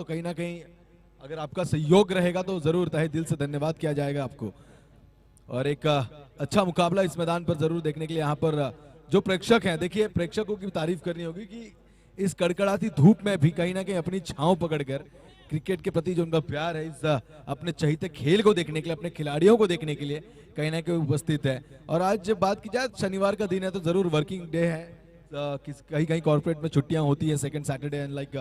तो कहीं ना कहीं अगर आपका सहयोग रहेगा तो जरूर तहे दिल से धन्यवाद किया जाएगा आपको। और एक अच्छा मुकाबला इस मैदान पर जरूर देखने के लिए यहाँ पर जो प्रेक्षक हैं, देखिए प्रेक्षकों की तारीफ करनी होगी कि इस कड़कड़ाती धूप में भी कहीं ना कहीं अपनी छांव पकड़कर क्रिकेट के प्रति जो उनका प्यार है, इस अपने चहीते खेल को देखने के लिए, अपने खिलाड़ियों को देखने के लिए कहीं ना कहीं उपस्थित है। और आज जब बात की जाए शनिवार का दिन है तो जरूर वर्किंग डे है, कहीं कहीं कॉर्पोरेट में छुट्टियां होती है, second Saturday and like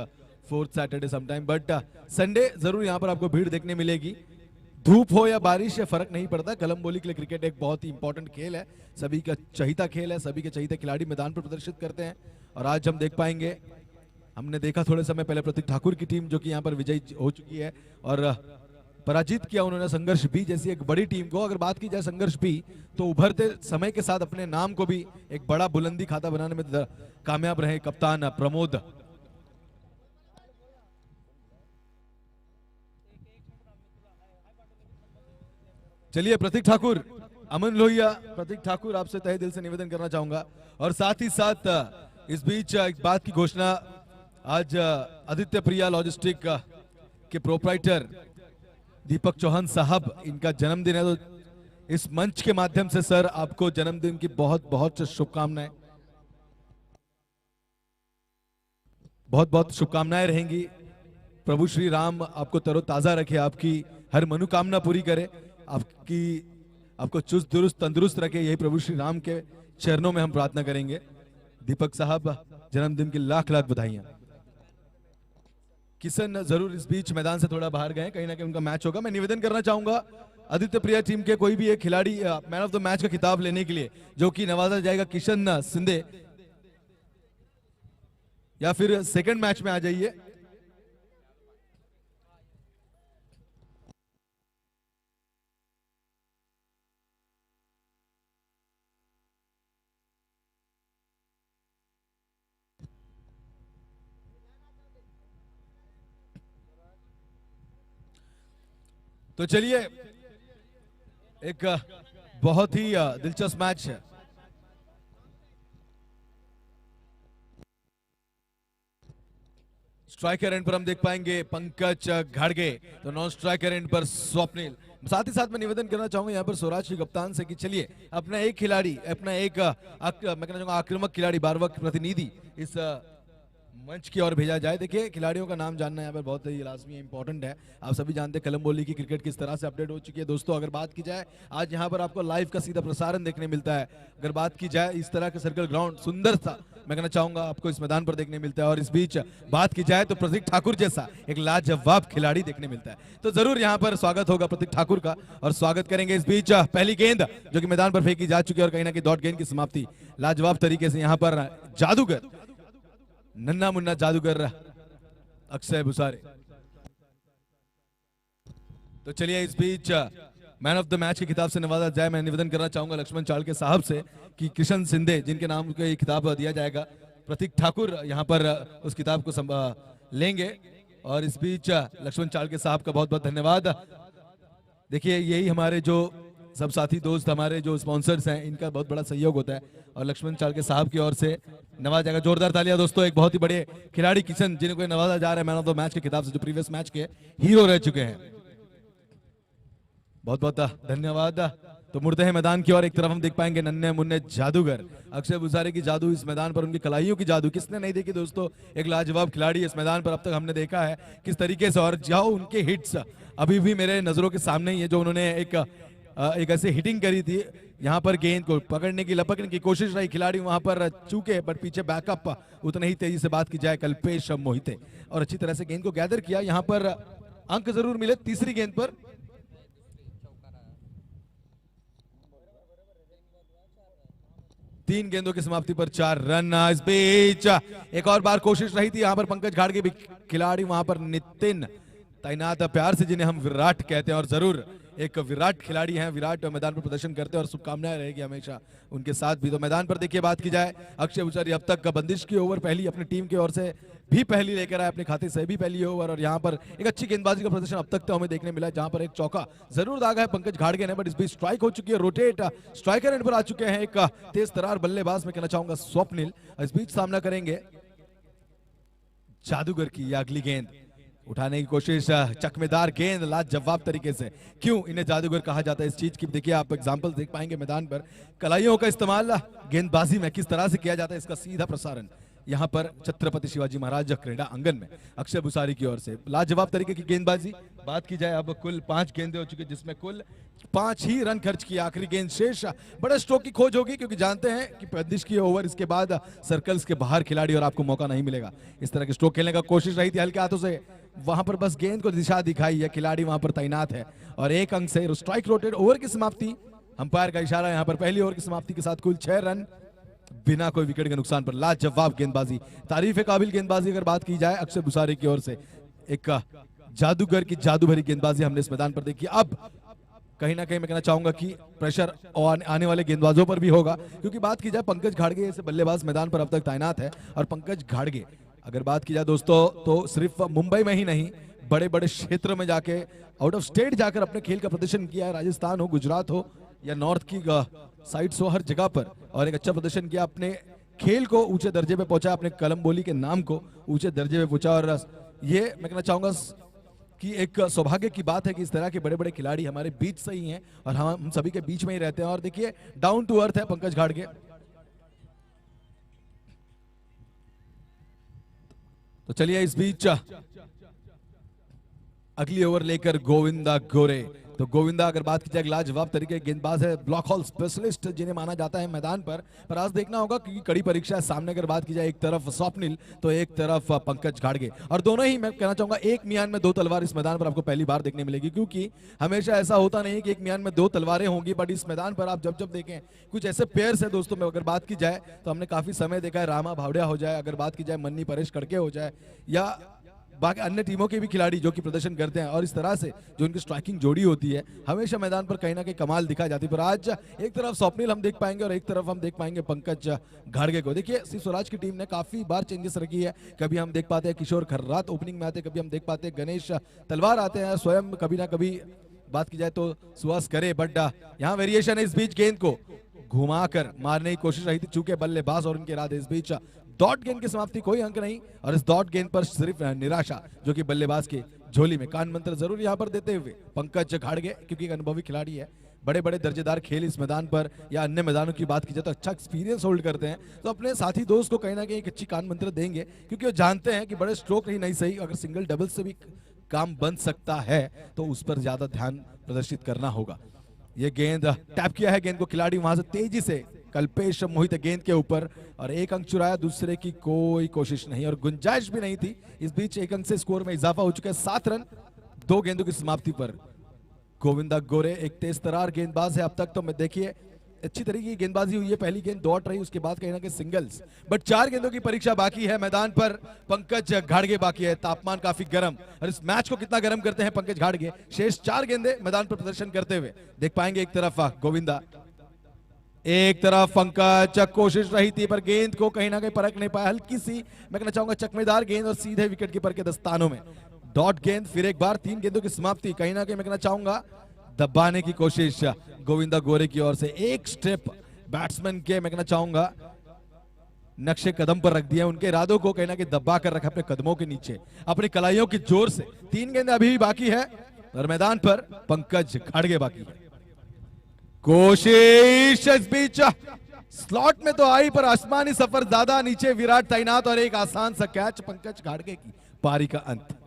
fourth Saturday sometime, but Sunday जरूर यहाँ पर आपको भीड़ देखने मिलेगी। धूप हो या बारिश या फर्क नहीं पड़ता, कलमबोली के लिए क्रिकेट एक बहुत ही इंपॉर्टेंट खेल है, सभी का चहीता खेल है, सभी के चहीते खिलाड़ी मैदान पर प्रदर्शित करते हैं। और आज हम देख पाएंगे, हमने देखा थोड़े समय पहले प्रतीक ठाकुर की टीम जो कि यहाँ पर विजयी हो चुकी है और पराजित किया उन्होंने संघर्ष बी जैसी एक बड़ी टीम को। अगर बात की जाए संघर्ष बी तो उभरते समय के साथ अपने नाम को भी एक बड़ा बुलंदी खाता बनाने में कामयाब रहे कप्तान प्रमोद। चलिए प्रतीक ठाकुर, अमन लोहिया, प्रतीक ठाकुर आपसे तहे दिल से निवेदन करना चाहूंगा। और साथ ही साथ इस बीच एक बात की घोषणा, आज आदित्य प्रिया लॉजिस्टिक के प्रोप्राइटर दीपक चौहान साहब, इनका जन्मदिन है, तो इस मंच के माध्यम से सर आपको जन्मदिन की बहुत बहुत शुभकामनाएं, बहुत बहुत शुभकामनाएं रहेंगी। प्रभु श्री राम आपको तरोताजा रखे, आपकी हर मनोकामना पूरी करे, आपको चुस्त दुरुस्त तंदुरुस्त रखे, यही प्रभु श्री राम के चरणों में हम प्रार्थना करेंगे। दीपक साहब जन्मदिन की लाख लाख बधाइयां। किशन जरूर इस बीच मैदान से थोड़ा बाहर गए, कहीं ना कहीं उनका मैच होगा। मैं निवेदन करना चाहूंगा आदित्य प्रिया टीम के कोई भी एक खिलाड़ी मैन ऑफ द मैच का खिताब लेने के लिए जो कि नवाजा जाएगा, किशन सिंधे, या फिर सेकंड मैच में आ जाइए। तो चलिए एक बहुत ही दिलचस्प मैच है। स्ट्राइकर एंड पर हम देख पाएंगे पंकज घाड़गे, तो नॉन स्ट्राइकर एंड पर स्वप्निल। साथ ही साथ मैं निवेदन करना चाहूंगा यहाँ पर स्वराज श्री कप्तान से कि चलिए अपना एक खिलाड़ी, अपना एक मैं कहना चाहूंगा आक्रामक खिलाड़ी, बारवा प्रतिनिधि इस मंच की ओर भेजा जाए। देखिए खिलाड़ियों का नाम जानना यहाँ पर बहुत ही लाजमी इंपॉर्टेंट है। आप सभी जानते हैं कलमबोली की क्रिकेट किस तरह से अपडेट हो चुकी है। दोस्तों अगर बात की जाए, आज यहाँ पर आपको लाइव का सीधा प्रसारण देखने मिलता है। अगर बात की जाए इस तरह के सर्कल ग्राउंड सुंदर सा मैं कहना चाहूंगा आपको इस मैदान पर देखने मिलता है। और इस बीच बात की जाए तो प्रतीक ठाकुर जैसा एक लाजवाब खिलाड़ी देखने मिलता है, तो जरूर यहाँ पर स्वागत होगा प्रतीक ठाकुर का। और स्वागत करेंगे इस बीच पहली गेंद जो कि मैदान पर फेंकी जा चुकी है और कहीं ना कहीं डॉट गेंद की समाप्ति लाजवाब तरीके से यहाँ पर जादूगर, नन्ना मुन्ना जादूगर अक्षय भुसारे। तो चलिए इस बीच मैन ऑफ द मैच के खिताब से नवाजा जाए। मैं निवेदन करना चाहूंगा लक्ष्मण चालके साहब से कि किशन सिंधे जिनके नाम को ये खिताब दिया जाएगा, प्रतीक ठाकुर यहाँ पर उस किताब को लेंगे। और इस बीच लक्ष्मण चालके साहब का बहुत बहुत धन्यवाद। देखिए यही हमारे जो सब साथी दोस्त, हमारे जो स्पॉन्सर्स हैं, इनका बहुत बड़ा सहयोग होता है और लक्ष्मण चालके साहब की ओर से नवाजा जाएगा। जोरदार तालियां दोस्तों, एक बहुत ही बड़े खिलाड़ी किशन जिनको नवाजा जा रहा है मैन ऑफ द मैच के खिताब से, जो प्रीवियस मैच के हीरो रह चुके हैं। बहुत बहुत धन्यवाद। तो मुड़ते हैं मैदान की ओर, एक तरफ हम देख पाएंगे नन्हे मुन्ने जादूगर अक्षय भुसारे की जादू इस मैदान पर, उनकी कलाइयों की जादू किसने नहीं देखी दोस्तों। एक लाजवाब खिलाड़ी इस मैदान पर अब तक हमने देखा है किस तरीके से, और जाओ उनके हिट्स अभी भी मेरे नजरों के सामने ही है। जो उन्होंने एक ऐसे हिटिंग करी थी, यहाँ पर गेंद को पकड़ने की, लपकने की कोशिश रही, खिलाड़ी वहां पर चूके बट पीछे बैकअप उतने ही तेजी से बात की जाए कल्पेश मोहिते, और अच्छी तरह से गेंद को गैदर किया। यहाँ पर अंक जरूर मिले तीसरी गेंद पर। तीन गेंदों की समाप्ति पर 4 रन। इस बीच एक और बार कोशिश रही थी यहाँ पर पंकज घाड़गे भी, खिलाड़ी वहां पर नितिन तैनात, प्यार से जिन्हें हम विराट कहते हैं, और जरूर एक विराट खिलाड़ी हैं, विराट मैदान पर प्रदर्शन करते हैं और शुभकामनाएं रहेगी हमेशा उनके साथ भी। तो मैदान पर देखिए बात की जाए, अक्षय भुसारी अब तक बंदिश की ओवर पहली अपनी टीम की ओर से भी पहली लेकर आए, अपने खाते से भी पहली ओवर, और यहाँ पर एक अच्छी गेंदबाजी का प्रदर्शन अब तक तो हमें देखने मिला है, जहां पर एक चौका जरूर दागा है पंकज घाड़गे ने, बट इस बीच स्ट्राइक हो चुकी है, रोटेट स्ट्राइकर एंड पर आ चुके हैं एक तेज तरार बल्लेबाज में कहना चाहूंगा स्वप्निल। इस बीच सामना करेंगे जादूगर की अगली गेंद, उठाने की कोशिश, चकमेदार गेंद लाजवाब तरीके से। क्यों इन्हें जादूगर कहा जाता है इस चीज की, देखिए आप एग्जांपल देख पाएंगे मैदान पर। कलाइयों का इस्तेमाल गेंदबाजी में किस तरह से किया जाता है, इसका सीधा प्रसारण यहाँ पर छत्रपति शिवाजी महाराज क्रीड़ा आंगन में अक्षय भुसारी की ओर से लाजवाब तरीके की गेंदबाजी। बात की जाए अब कुल 5 गेंदें हो चुकी, जिसमें कुल 5 ही रन खर्च किए। आखिरी गेंद शेष, बड़े स्ट्रोक की खोज होगी क्योंकि जानते हैं कि 35 की ओवर इसके बाद सर्कल्स के बाहर खिलाड़ी और आपको मौका नहीं मिलेगा। इस तरह के स्ट्रोक खेलने का कोशिश रही थी हल्के हाथों से, वहां पर बस गेंद को दिशा दिखाई है, खिलाड़ी वहां पर तैनात है और 1 अंक से स्ट्राइक रोटेड। ओवर की समाप्ति, अंपायर का इशारा यहाँ पर पहली ओवर की समाप्ति के साथ कुल 6 रन बिना कोई विकेट के नुकसान पर। लाजवाब गेंदबाजी, तारीफ काबिल गेंदबाजी अगर बात की जाए अक्षय भुसारी की ओर से। एक जादूगर की जादू भरी गेंदबाजी हमने इस मैदान पर देखी। अब कहीं ना कहीं मैं कहना चाहूंगा कि प्रेशर आने वाले गेंदबाजों पर भी होगा, क्योंकि बात की जाए पंकज घाड़गे ऐसे बल्लेबाज मैदान पर अब तक तैनात है। और पंकज घाड़गे अगर बात की जाए दोस्तों तो सिर्फ मुंबई में ही नहीं, बड़े बड़े क्षेत्र में जाके आउट ऑफ स्टेट जाकर अपने खेल का प्रदर्शन किया है। राजस्थान हो, गुजरात हो या नॉर्थ की साइड हो, हर जगह पर और एक अच्छा प्रदर्शन किया, अपने खेल को ऊंचे दर्जे पे पहुंचा, अपने कलम बोली के नाम को ऊंचे दर्जे पे पहुंचा। और ये मैं कहना चाहूंगा कि एक सौभाग्य की बात है कि इस तरह के बड़े बड़े खिलाड़ी हमारे बीच से ही हैं और हम सभी के बीच में ही रहते हैं। और देखिए डाउन टू अर्थ है पंकज घाड़गे। तो चलिए इस बीच अगली ओवर लेकर गोविंदा गोरे। तो गोविंदा अगर बात की जाए लाजवाब तरीके गेंदबाज है, ब्लॉक हॉल स्पेशलिस्ट जिन्हें माना जाता है मैदान पर आज देखना होगा क्योंकि कड़ी परीक्षा है सामने। अगर बात की जाए एक तरफ स्वप्निल तो एक तरफ पंकज घाड़गे, और दोनों ही मैं कहना चाहूंगा एक मियान में 2 तलवार इस मैदान पर आपको पहली बार देखने मिलेगी, क्योंकि हमेशा ऐसा होता नहीं कि एक मियान में 2 तलवारें होंगी। बट इस मैदान पर आप जब जब देखें कुछ ऐसे पेयर्स है दोस्तों में, अगर बात की जाए तो हमने काफी समय देखा है, रामा भावड़िया हो जाए, अगर बात की जाए मन्नी परेश कड़के हो जाए या बाकी अन्य टीमों के भी खिलाड़ी जो कि प्रदर्शन करते हैं, और इस तरह से जो उनकी स्ट्राइकिंग जोड़ी होती है हमेशा मैदान पर कहीं ना कहीं कमाल दिखाई जाती है। पर आज एक तरफ स्वप्निल हम देख पाएंगे और एक तरफ हम देख पाएंगे पंकज घाड़गे को। देखिए श्री स्वराज की टीम ने काफी बार चेंजेस रखी है, कभी हम देख पाते हैं किशोर खर्रात ओपनिंग में आते, कभी हम देख पाते हैं गणेश तलवार आते हैं, स्वयं कभी ना कभी बात की जाए तो सुहास करे, बट यहाँ वेरिएशन है। इस बीच गेंद को घुमाकर मारने की कोशिश रही थी, चूंकि बल्लेबाज और उनके इरादे, इस बीच डॉट गेंद की समाप्ति, कोई अंक नहीं। और इस डॉट गेंद पर सिर्फ निराशा जो कि बल्लेबाज के झोली में। कान मंत्र जरूर यहां पर देते हुए पंकज घाड़गे, क्योंकि एक अनुभवी खिलाड़ी है, बड़े बड़े दर्जेदार खेल इस मैदान पर या अन्य मैदानों की बात की जाए तो अच्छा एक्सपीरियंस होल्ड करते हैं, तो अपने साथी दोस्त को कहीं ना कहीं एक अच्छी कान मंत्र देंगे, क्योंकि वो जानते हैं कि बड़े स्ट्रोक ही नहीं सही, अगर सिंगल डबल से भी काम बन सकता है तो उस पर ज्यादा ध्यान प्रदर्शित करना होगा। ये गेंद टैप किया है, गेंद को खिलाड़ी वहां से तेजी से कल्पेश मोहित गेंद के ऊपर और 1 अंक चुराया, दूसरे की कोई कोशिश नहीं और गुंजाइश भी नहीं थी। इस बीच 1 अंक से स्कोर में इजाफा हो चुका है, 7 रन 2 गेंदों की समाप्ति पर। गोविंदा गोरे एक तेज तरार गेंदबाज है, अब तक तो मैं देखिए अच्छी तरीके की गेंदबाजी हुई है, पहली गेंद डॉट रही, उसके बाद कहीं ना कहीं सिंगल्स, बट 4 गेंदों की परीक्षा बाकी है मैदान पर। पंकज घाड़गे बाकी है, तापमान काफी गर्म, और इस मैच को कितना गर्म करते हैं पंकज घाड़गे। शेष 4 गेंदे मैदान पर प्रदर्शन करते हुए देख पाएंगे। एक तरफ गोविंदा, एक तरफ पंकज, कोशिश रही थी पर गेंद को कहीं ना कहीं परख नहीं पाया, हल्की सी मैं कहना चाहूंगा चकमेदार गेंद और सीधे विकेट कीपर के दस्तानों में। डॉट गेंद, फिर एक बार 3 गेंदों की समाप्ति, कहीं ना कहीं मैं कहना चाहूंगा दबाने की कोशिश गोविंदा गोरे की ओर से। एक स्टेप बैट्समैन के मैं कहना चाहूंगा नक्शे कदम पर रख दिया, उनके इरादों को कहीं ना कहीं दबा कर रखा अपने कदमों के नीचे, अपनी कलाइयों की जोर से। 3 गेंदें अभी भी बाकी है और मैदान पर पंकज घाड़गे बाकी है। कोशिश इस बीच स्लॉट में तो आई पर आसमानी सफर ज्यादा, नीचे विराट तैनात और एक आसान सा कैच, पंकज घाड़गे की पारी का अंत।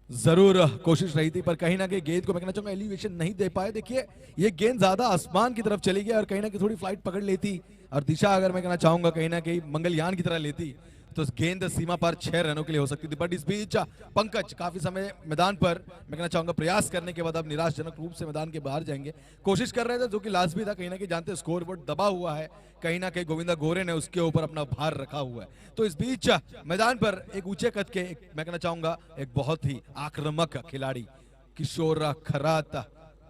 जरूर कोशिश रही थी पर कहीं ना कहीं गेंद को मैं कहना चाहूंगा एलिवेशन नहीं दे पाए। देखिए ये गेंद ज्यादा आसमान की तरफ चली गई और कहीं ना कहीं थोड़ी फ्लाइट पकड़ लेती और दिशा अगर मैं कहना चाहूंगा कहीं ना कहीं मंगलयान की तरह लेती तो गेंद सीमा पर 6 रनों के लिए हो सकती थी। बट इस बीच पंकज काफी समय मैदान पर मैं कहना चाहूंगा प्रयास करने के बाद अब निराशजनक रूप से मैदान के बाहर जाएंगे। कोशिश कर रहे थे जो कि लाजमी था, कहीं ना कहीं जानते स्कोर बोर्ड दबा हुआ है, कहीं ना कहीं गोविंदा गोरे ने उसके ऊपर अपना भार रखा हुआ है। तो इस बीच मैदान पर एक ऊंचे कद के मैं कहना चाहूंगा एक बहुत ही आक्रामक खिलाड़ी किशोर खर्रात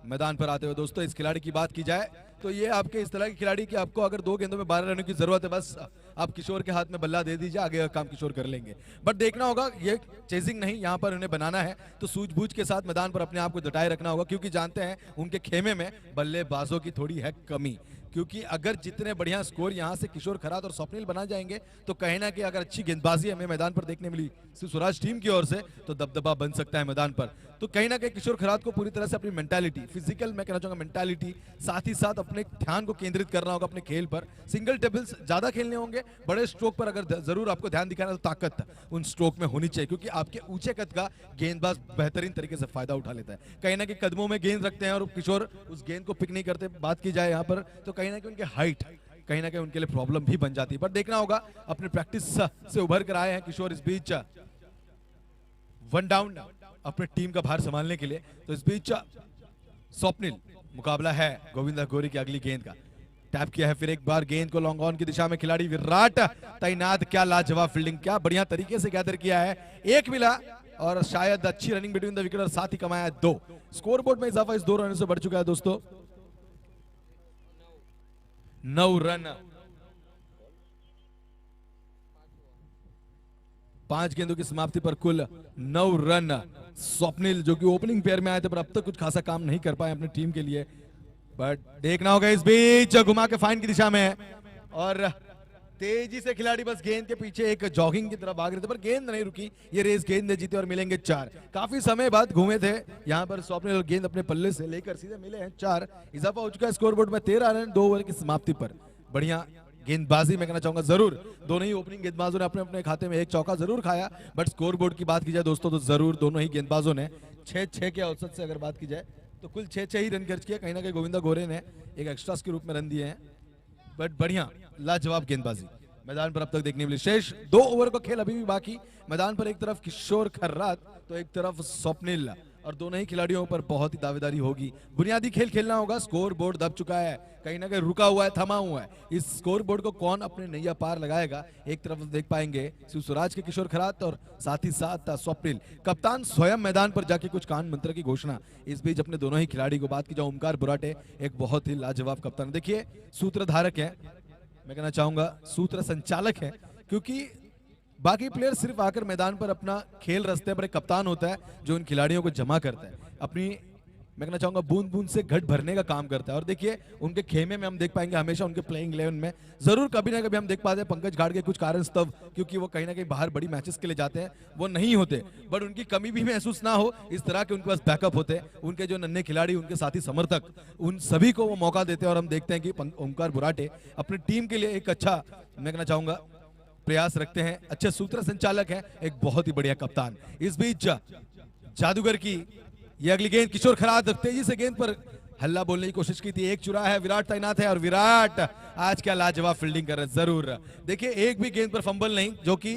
मैदान पर आते हुए। दोस्तों इस खिलाड़ी की बात की जाए तो ये आपके इस तरह के खिलाड़ी कि आपको अगर 2 गेंदों में 12 रनों की जरूरत है, बस आप किशोर के हाथ में बल्ला दे दीजिए, आगे का काम किशोर कर लेंगे। बट देखना होगा, ये चेजिंग नहीं, यहाँ पर उन्हें बनाना है तो सूझबूझ के साथ मैदान पर अपने आप को डटाए रखना होगा, क्योंकि जानते हैं उनके खेमे में बल्लेबाजों की थोड़ी है कमी। क्योंकि अगर जितने बढ़िया स्कोर यहाँ से किशोर खरात और स्वप्निल बना जाएंगे तो कहीं ना कहीं अगर अच्छी गेंदबाजी हमें मैदान पर देखने मिली स्वराज टीम की ओर से तो दबदबा बन सकता है मैदान पर। तो कहीं ना कहीं किशोर खरात को पूरी तरह से अपनी मेंटालिटी, फिजिकल मैं कहना चाहूंगा मेंटालिटी, साथ ही साथ अपने ध्यान को केंद्रित करना होगा अपने खेल पर। सिंगल टेबल्स ज्यादा खेलने होंगे, बड़े स्ट्रोक पर अगर जरूर आपको ध्यान दिखाना तो ताकत उन स्ट्रोक में होनी चाहिए, क्योंकि आपके ऊंचे कद का गेंदबाज बेहतरीन तरीके से फायदा उठा लेता है। कहीं ना कहीं कदमों में गेंद रखते हैं और किशोर उस गेंद को पिक नहीं करते, बात की जाए यहाँ पर तो कहीं ना कहीं उनके हाइट कहीं ना कहीं उनके लिए प्रॉब्लम भी बन जाती है। पर देखना होगा, अपने प्रैक्टिस से उभर कर आए हैं किशोर इस बीच 1 डाउन अपने टीम का भार संभालने के लिए। तो इस बीच स्वप्निल, मुकाबला है गोविंदा गोरी की अगली गेंद का। टैप किया है फिर एक बार गेंद को लॉन्ग ऑन की दिशा में, खिलाड़ी विराट तैनात। क्या लाजवाब फील्डिंग, क्या बढ़िया तरीके से गैदर किया है, एक मिला और शायद अच्छी रनिंग बिटवीन द विकेट और साथ ही कमाया 2। स्कोर बोर्ड में इजाफा इस 2 रनों से बढ़ चुका है दोस्तों, 9 रन। 5 गेंदों की समाप्ति पर कुल 9 रन। स्वप्निल जो कि ओपनिंग पेयर में आए थे पर अब तक कुछ खासा काम नहीं कर पाए अपनी टीम के लिए। बट देखना होगा, इस बीच घुमा के फाइन की दिशा में है और तेजी से खिलाड़ी बस गेंद के पीछे एक जॉगिंग की तरफ भाग रहे थे पर गेंद नहीं रुकी। ये रेस गेंद ने जीती और मिलेंगे 4। काफी समय बाद घूमे थे यहाँ पर स्वप्निल और गेंद अपने पल्ले से लेकर सीधे मिले हैं 4। इजाफा हो चुका है स्कोरबोर्ड में 13 रन 2 ओवर की समाप्ति पर। बढ़िया गेंदबाजी मैं कहना चाहूंगा, जरूर दोनों ही ओपनिंग गेंदबाजों ने अपने अपने खाते में एक चौका जरूर खाया। बट स्कोरबोर्ड की बात की जाए दोस्तों तो जरूर दोनों ही गेंदबाजों ने 6-6 के औसत से अगर बात की जाए तो कुल 6-6 ही रन खर्च किया। कहीं ना कहीं गोविंदा गोरे ने एक एक्स्ट्रास के रूप में रन दिए हैं। बट बढ़िया लाजवाब गेंदबाजी मैदान पर अब तक देखने मिली। शेष 2 ओवर का खेल अभी भी बाकी। मैदान पर एक तरफ किशोर खर्रात तो एक तरफ स्वप्निल और दोनों ही खिलाड़ियों पर बहुत ही दावेदारी होगी। बुनियादी खेल खेलना होगा। स्कोर बोर्ड दब चुका है, कहीं ना कहीं रुका हुआ है, थमा हुआ है। इस स्कोर बोर्ड को कौन अपने नैया पार लगाएगा, एक तरफ देख पाएंगे शिवसुराज के किशोर खरात और साथ ही साथ स्वप्निल। कप्तान स्वयं मैदान पर जाके कुछ कान मंत्र की घोषणा। इस बीच अपने दोनों ही खिलाड़ी को बात की जाए, ओमकार बुराटे एक बहुत ही लाजवाब कप्तान, देखिए सूत्रधारक है, मैं कहना चाहूंगा सूत्र संचालक है, क्योंकि बाकी प्लेयर सिर्फ आकर मैदान पर अपना खेल रचते पर एक कप्तान होता है जो इन खिलाड़ियों को जमा करता है, अपनी मैं कहना चाहूंगा बूंद बूंद से घट भरने का काम करता है। और देखिए उनके खेमे में हम देख पाएंगे हमेशा उनके प्लेइंग 11 में जरूर कभी ना कभी हम देख पाते हैं पंकज घाट के कुछ कारण तब, क्योंकि वो कहीं ना कहीं बाहर बड़ी मैचेस के लिए जाते हैं, वो नहीं होते। बट उनकी कमी भी महसूस ना हो इस तरह के उनके पास बैकअप होते हैं। उनके जो नन्हे खिलाड़ी, उनके साथी समर्थक, उन सभी को वो मौका देते हैं। और हम देखते हैं कि ओमकार बुराटे अपनी टीम के लिए एक अच्छा मैं कहना चाहूंगा प्रयास रखते हैं, अच्छे सूत्र संचालक हैं, एक बहुत ही बढ़िया कप्तान। इस बीच जादूगर की ये अगली गेंद, किशोर खरात तेजी से गेंद पर हल्ला बोलने की कोशिश की थी, एक चुरा है, विराट तैनात है और विराट आज क्या लाजवाब फील्डिंग कर रहे हैं। जरूर देखिए एक भी गेंद पर फंबल नहीं, जो कि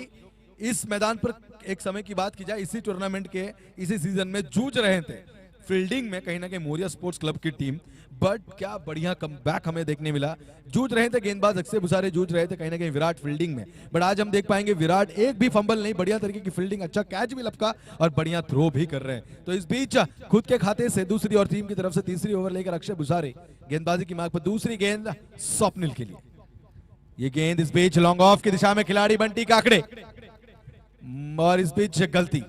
इस मैदान पर एक समय की बात की जाए इसी टूर्नामेंट के इसी सीजन में जूझ रहे थे फील्डिंग में कहीं ना कहीं मोरिया स्पोर्ट्स क्लब की टीम। बट क्या बढ़िया कमबैक हमें देखने मिला। जूझ रहे थे गेंदबाज अक्षय बुसारे, जूझ रहे थे कहीं ना कहीं विराट फील्डिंग में। बट आज हम देख पाएंगे विराट एक भी फंबल नहीं, बढ़िया तरीके की फील्डिंग, अच्छा कैच भी लपका और बढ़िया थ्रो भी कर रहे हैं। तो इस बीच खुद के खाते से दूसरी और टीम की तरफ से तीसरी ओवर लेकर अक्षय बुसारे गेंदबाजी की मार्ग पर दूसरी गेंद स्वप्निल के लिए। ये गेंद इस बीच लॉन्ग ऑफ की दिशा में, खिलाड़ी बंटी काकड़े और इस बीच गलती,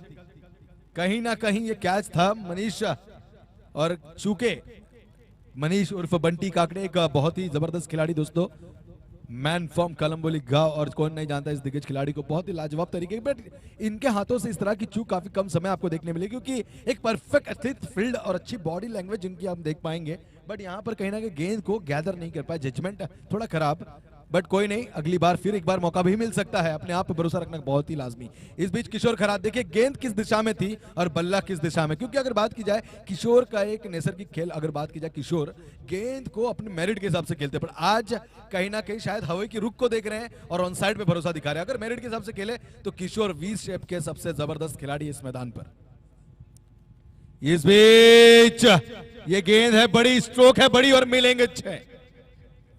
कहीं ना कहीं ये कैच था मनीष, और चूंकि मनीष उर्फ बंटी काकड़े एक बहुत ही जबरदस्त खिलाड़ी दोस्तों, मैन फ्रॉम कलम्बोली गांव, और कौन नहीं जानता इस दिग्गज खिलाड़ी को, बहुत ही लाजवाब तरीके। बट इनके हाथों से इस तरह की चूक काफी कम समय आपको देखने मिलेगी, क्योंकि एक परफेक्ट एथलीट फील्ड और अच्छी बॉडी लैंग्वेज इनकी आप देख पाएंगे। बट यहाँ पर कहीं ना कहीं गेंद को गैदर नहीं कर पाए, जजमेंट थोड़ा खराब। बट कोई नहीं, अगली बार फिर एक बार मौका भी मिल सकता है, अपने आप पर भरोसा रखना बहुत ही लाजमी। इस बीच किशोर खरात, देखिए गेंद किस दिशा में थी और बल्ला किस दिशा में, क्योंकि अगर बात की जाए किशोर का एक नैसर्गिक खेल, अगर बात की जाए किशोर गेंद को अपने मेरिट के हिसाब से खेलते, पर आज कहीं ना कहीं शायद हवा की रुख को देख रहे हैं और ऑन साइड पे भरोसा दिखा रहे हैं। अगर मेरिट के हिसाब से खेले तो किशोर वी शेप के सबसे जबरदस्त खिलाड़ी इस मैदान पर। इस बीच ये गेंद है बड़ी, स्ट्रोक है बड़ी और मिलेंगे 6।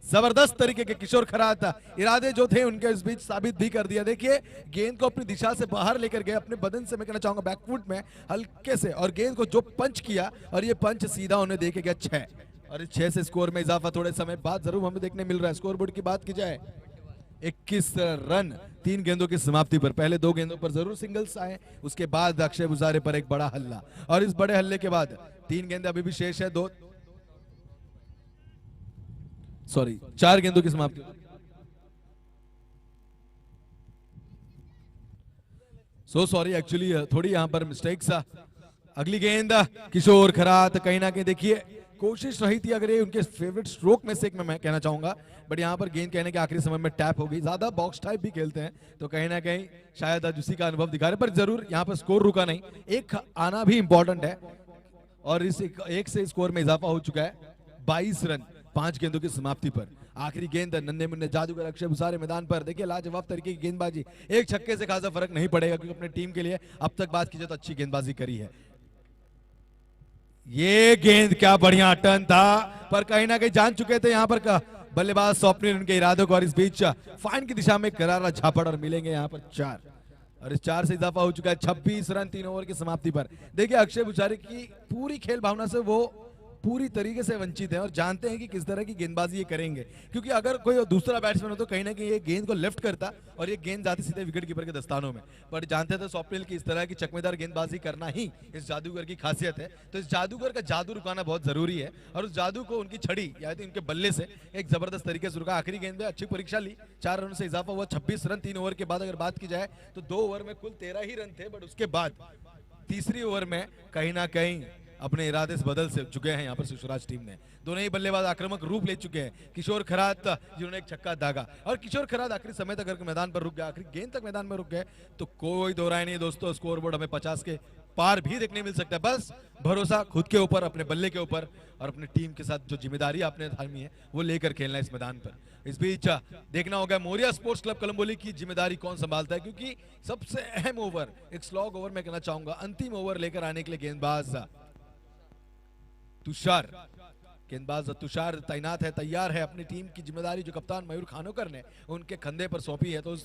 जबरदस्त तरीके के किशोर खरात इरादे जो थे उनके इस बीच साबित भी कर दिया। देखिए गेंद को अपनी दिशा से बाहर लेकर गए, अपने बदन से मैं कहना चाहूंगा बैकफुट में हल्के से, और गेंद को जो पंच किया और ये पंच सीधा उन्हें देके गया 6। और इस 6 से स्कोर में इजाफा थोड़े समय बाद जरूर हमें देखने मिल रहा है। स्कोर बोर्ड की बात की जाए 21 रन 3 गेंदों की समाप्ति पर। पहले 2 गेंदों पर जरूर सिंगल्स आए, उसके बाद अक्षय बुजारे पर एक बड़ा हल्ला, और इस बड़े हल्ले के बाद 3 गेंदें अभी भी शेष है। 4 गेंदों की समाप्ति। सॉरी एक्चुअली थोड़ी यहां पर मिस्टेक्स। अगली गेंद किशोर खरात, कहीं ना कहीं देखिए कोशिश रही थी, अगर ये उनके फेवरेट स्ट्रोक में से एक मैं कहना चाहूंगा, बट यहां पर गेंद कहने के आखिरी समय में टैप हो गई। ज्यादा बॉक्स टाइप भी खेलते हैं तो कहीं ना कहीं शायद आज उसी का अनुभव दिखा रहे, पर जरूर यहां पर स्कोर रुका नहीं, एक आना भी इंपॉर्टेंट है। और इस एक से स्कोर में इजाफा हो चुका है 22 रन 5 गेंदों की समाप्ति पर। आखिरी गेंद नन्हे मुन्ने जादूगर अक्षय बुसारे मैदान पर। देखिए लाजवाब तरीके की गेंदबाजी, एक छक्के से खासा फर्क नहीं पड़ेगा क्योंकि अपनी टीम के लिए अब तक बात की जाए तो अच्छी गेंदबाजी करी है। ये गेंद क्या बढ़िया टर्न था, पर कहीं ना कहीं जान चुके थे यहां पर बल्लेबाज स्वप्निल उनके इरादों को, और इस बीच फाइन की दिशा में करारा झापड़, और मिलेंगे यहां पर 4, और इस 4 से इजाफा हो चुका है 26 रन 3 ओवर की समाप्ति पर। देखिए अक्षय बुसारे की पूरी खेल भावना से वो पूरी तरीके से वंचित है और जानते हैं कि किस तरह की गेंदबाजी ये करेंगे, क्योंकि अगर कोई दूसरा बैट्समैन हो तो कहीं ना कहीं ये गेंद को लेफ्ट करता और ये गेंद जाती सीधे विकेट कीपर के दस्तानों में। पर जानते थे स्वप्निल की इस तरह की चकमेदार गेंदबाजी करना ही इस जादूगर की खासियत है, तो इस जादूगर का जादू रुकाना बहुत जरूरी है, और उस जादू को उनकी छड़ी यानी उनके बल्ले से एक जबरदस्त तरीके से रुका। आखिरी गेंद में अच्छी परीक्षा ली, 4 रन से इजाफा हुआ 26 रन 3 ओवर के बाद। अगर बात की जाए तो 2 ओवर में कुल 13 ही रन थे, बट उसके बाद तीसरी ओवर में कहीं ना कहीं अपने इरादे से बदल से चुके हैं यहाँ पर सुषराज टीम ने। दोनों ही बल्लेबाज आक्रामक रूप ले चुके हैं। किशोर खरात जिन्होंने एक छक्का दागा, और किशोर खरात आखिरी समय तक अगर मैदान पर रुक गए, आखिरी गेंद तक मैदान में रुक गए तो कोई दो राय नहीं दोस्तों, स्कोर बोर्ड हमें 50 के पार भी देखने मिल सकता है। बस भरोसा खुद के ऊपर, अपने बल्ले के ऊपर, और अपनी टीम के साथ जो जिम्मेदारी आपने थामी है वो लेकर खेलना है इस मैदान पर। इस बीच देखना होगा मोरिया स्पोर्ट्स क्लब कलंबोली की जिम्मेदारी कौन संभालता है, क्योंकि सबसे अहम ओवर, एक स्लॉग ओवर मैं कहना चाहूंगा, अंतिम ओवर लेकर आने के लिए गेंदबाज तुषार, गेंदबाज तुषार तैनात है, तैयार है। अपनी टीम की जिम्मेदारी जो कप्तान मयूर खानोकर ने उनके कंधे पर सौंपी है, तो उस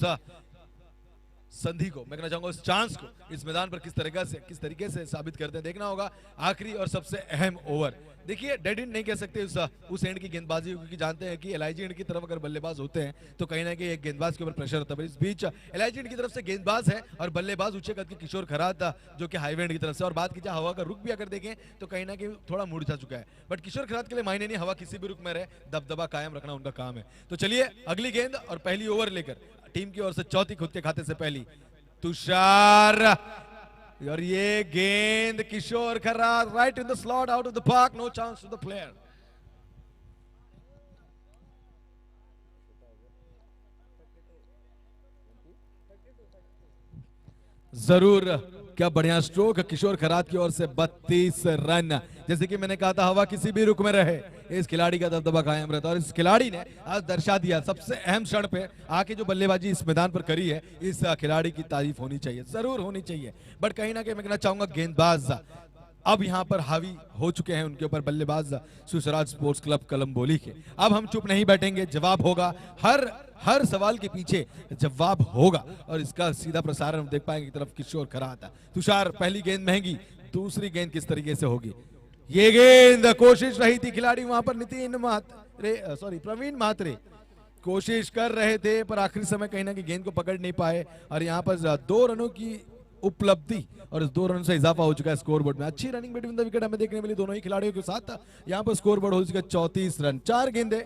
संधि को मैं कहना चाहूंगा, उस चांस को इस मैदान पर किस तरीके से साबित करते हैं देखना होगा। आखिरी और सबसे अहम ओवर, देखिए डेड एंड नहीं कह सकते उस एंड की गेंदबाजी, क्योंकि जानते हैं कि एलआईजी एंड की तरफ अगर बल्लेबाज होते हैं तो कहीं ना कहीं एक गेंदबाज के ऊपर प्रेशर होता है। इस बीच एलआईजी एंड की तरफ से गेंदबाज है और बल्लेबाज ऊंचे कद के किशोर खरात जो कि हाईवे एंड की तरफ से। और बात की जाए हवा का रुख भी अगर देखें तो कहीं ना कहीं थोड़ा मुड़ जा चुका है, बट किशोर खरात के लिए मायने नहीं, हवा किसी भी रुख में रहे, दबदबा कायम रखना उनका काम है। तो चलिए अगली गेंद और पहली ओवर लेकर टीम की ओर से चौथी, खुद के खाते से पहली, तुषार, और ये गेंद Kishore Kharat right in the slot, out of the park, no chance to the player. जरूर, क्या बढ़िया स्ट्रोक किशोर खरात की ओर से। 32 रन, जैसे कि मैंने कहा था हवा किसी भी रुख में रहे, इस खिलाड़ी का दबदबा कायम रहता है, और इस खिलाड़ी ने आज दर्शा दिया सबसे अहम क्षण पे आके जो बल्लेबाजी इस मैदान पर करी है, इस खिलाड़ी की तारीफ होनी चाहिए, जरूर होनी चाहिए। बट कहीं ना कहीं मैं कहना चाहूंगा गेंदबाज अब यहां पर हावी हो चुके हैं उनके ऊपर, बल्लेबाज सुषराज स्पोर्ट्स क्लब कलंबोली के। अब हम चुप नहीं बैठेंगे, जवाब होगा, हर सवाल के पीछे जवाब होगा, और इसका सीधा प्रसारण हम देख पाएंगे की तरफ किशोर खरात। तुषार, पहली गेंद महंगी, दूसरी गेंद किस तरीके से होगी। ये गेंद, कोशिश रही थी खिलाड़ी वहां पर प्रवीण म्हात्रे कोशिश कर रहे थे, पर आखिरी समय कहीं ना कहीं गेंद को पकड़ नहीं पाए, और यहाँ पर 2 रनों की उपलब्धि और इस 2 रन से इजाफा हो चुका है स्कोर बोर्ड में। अच्छी रनिंग बिटवीन द विकेट हमें देखने मिली दोनों ही खिलाड़ियों के साथ। यहाँ पर स्कोर बोर्ड हो चुका है 34 रन, 4 गेंदे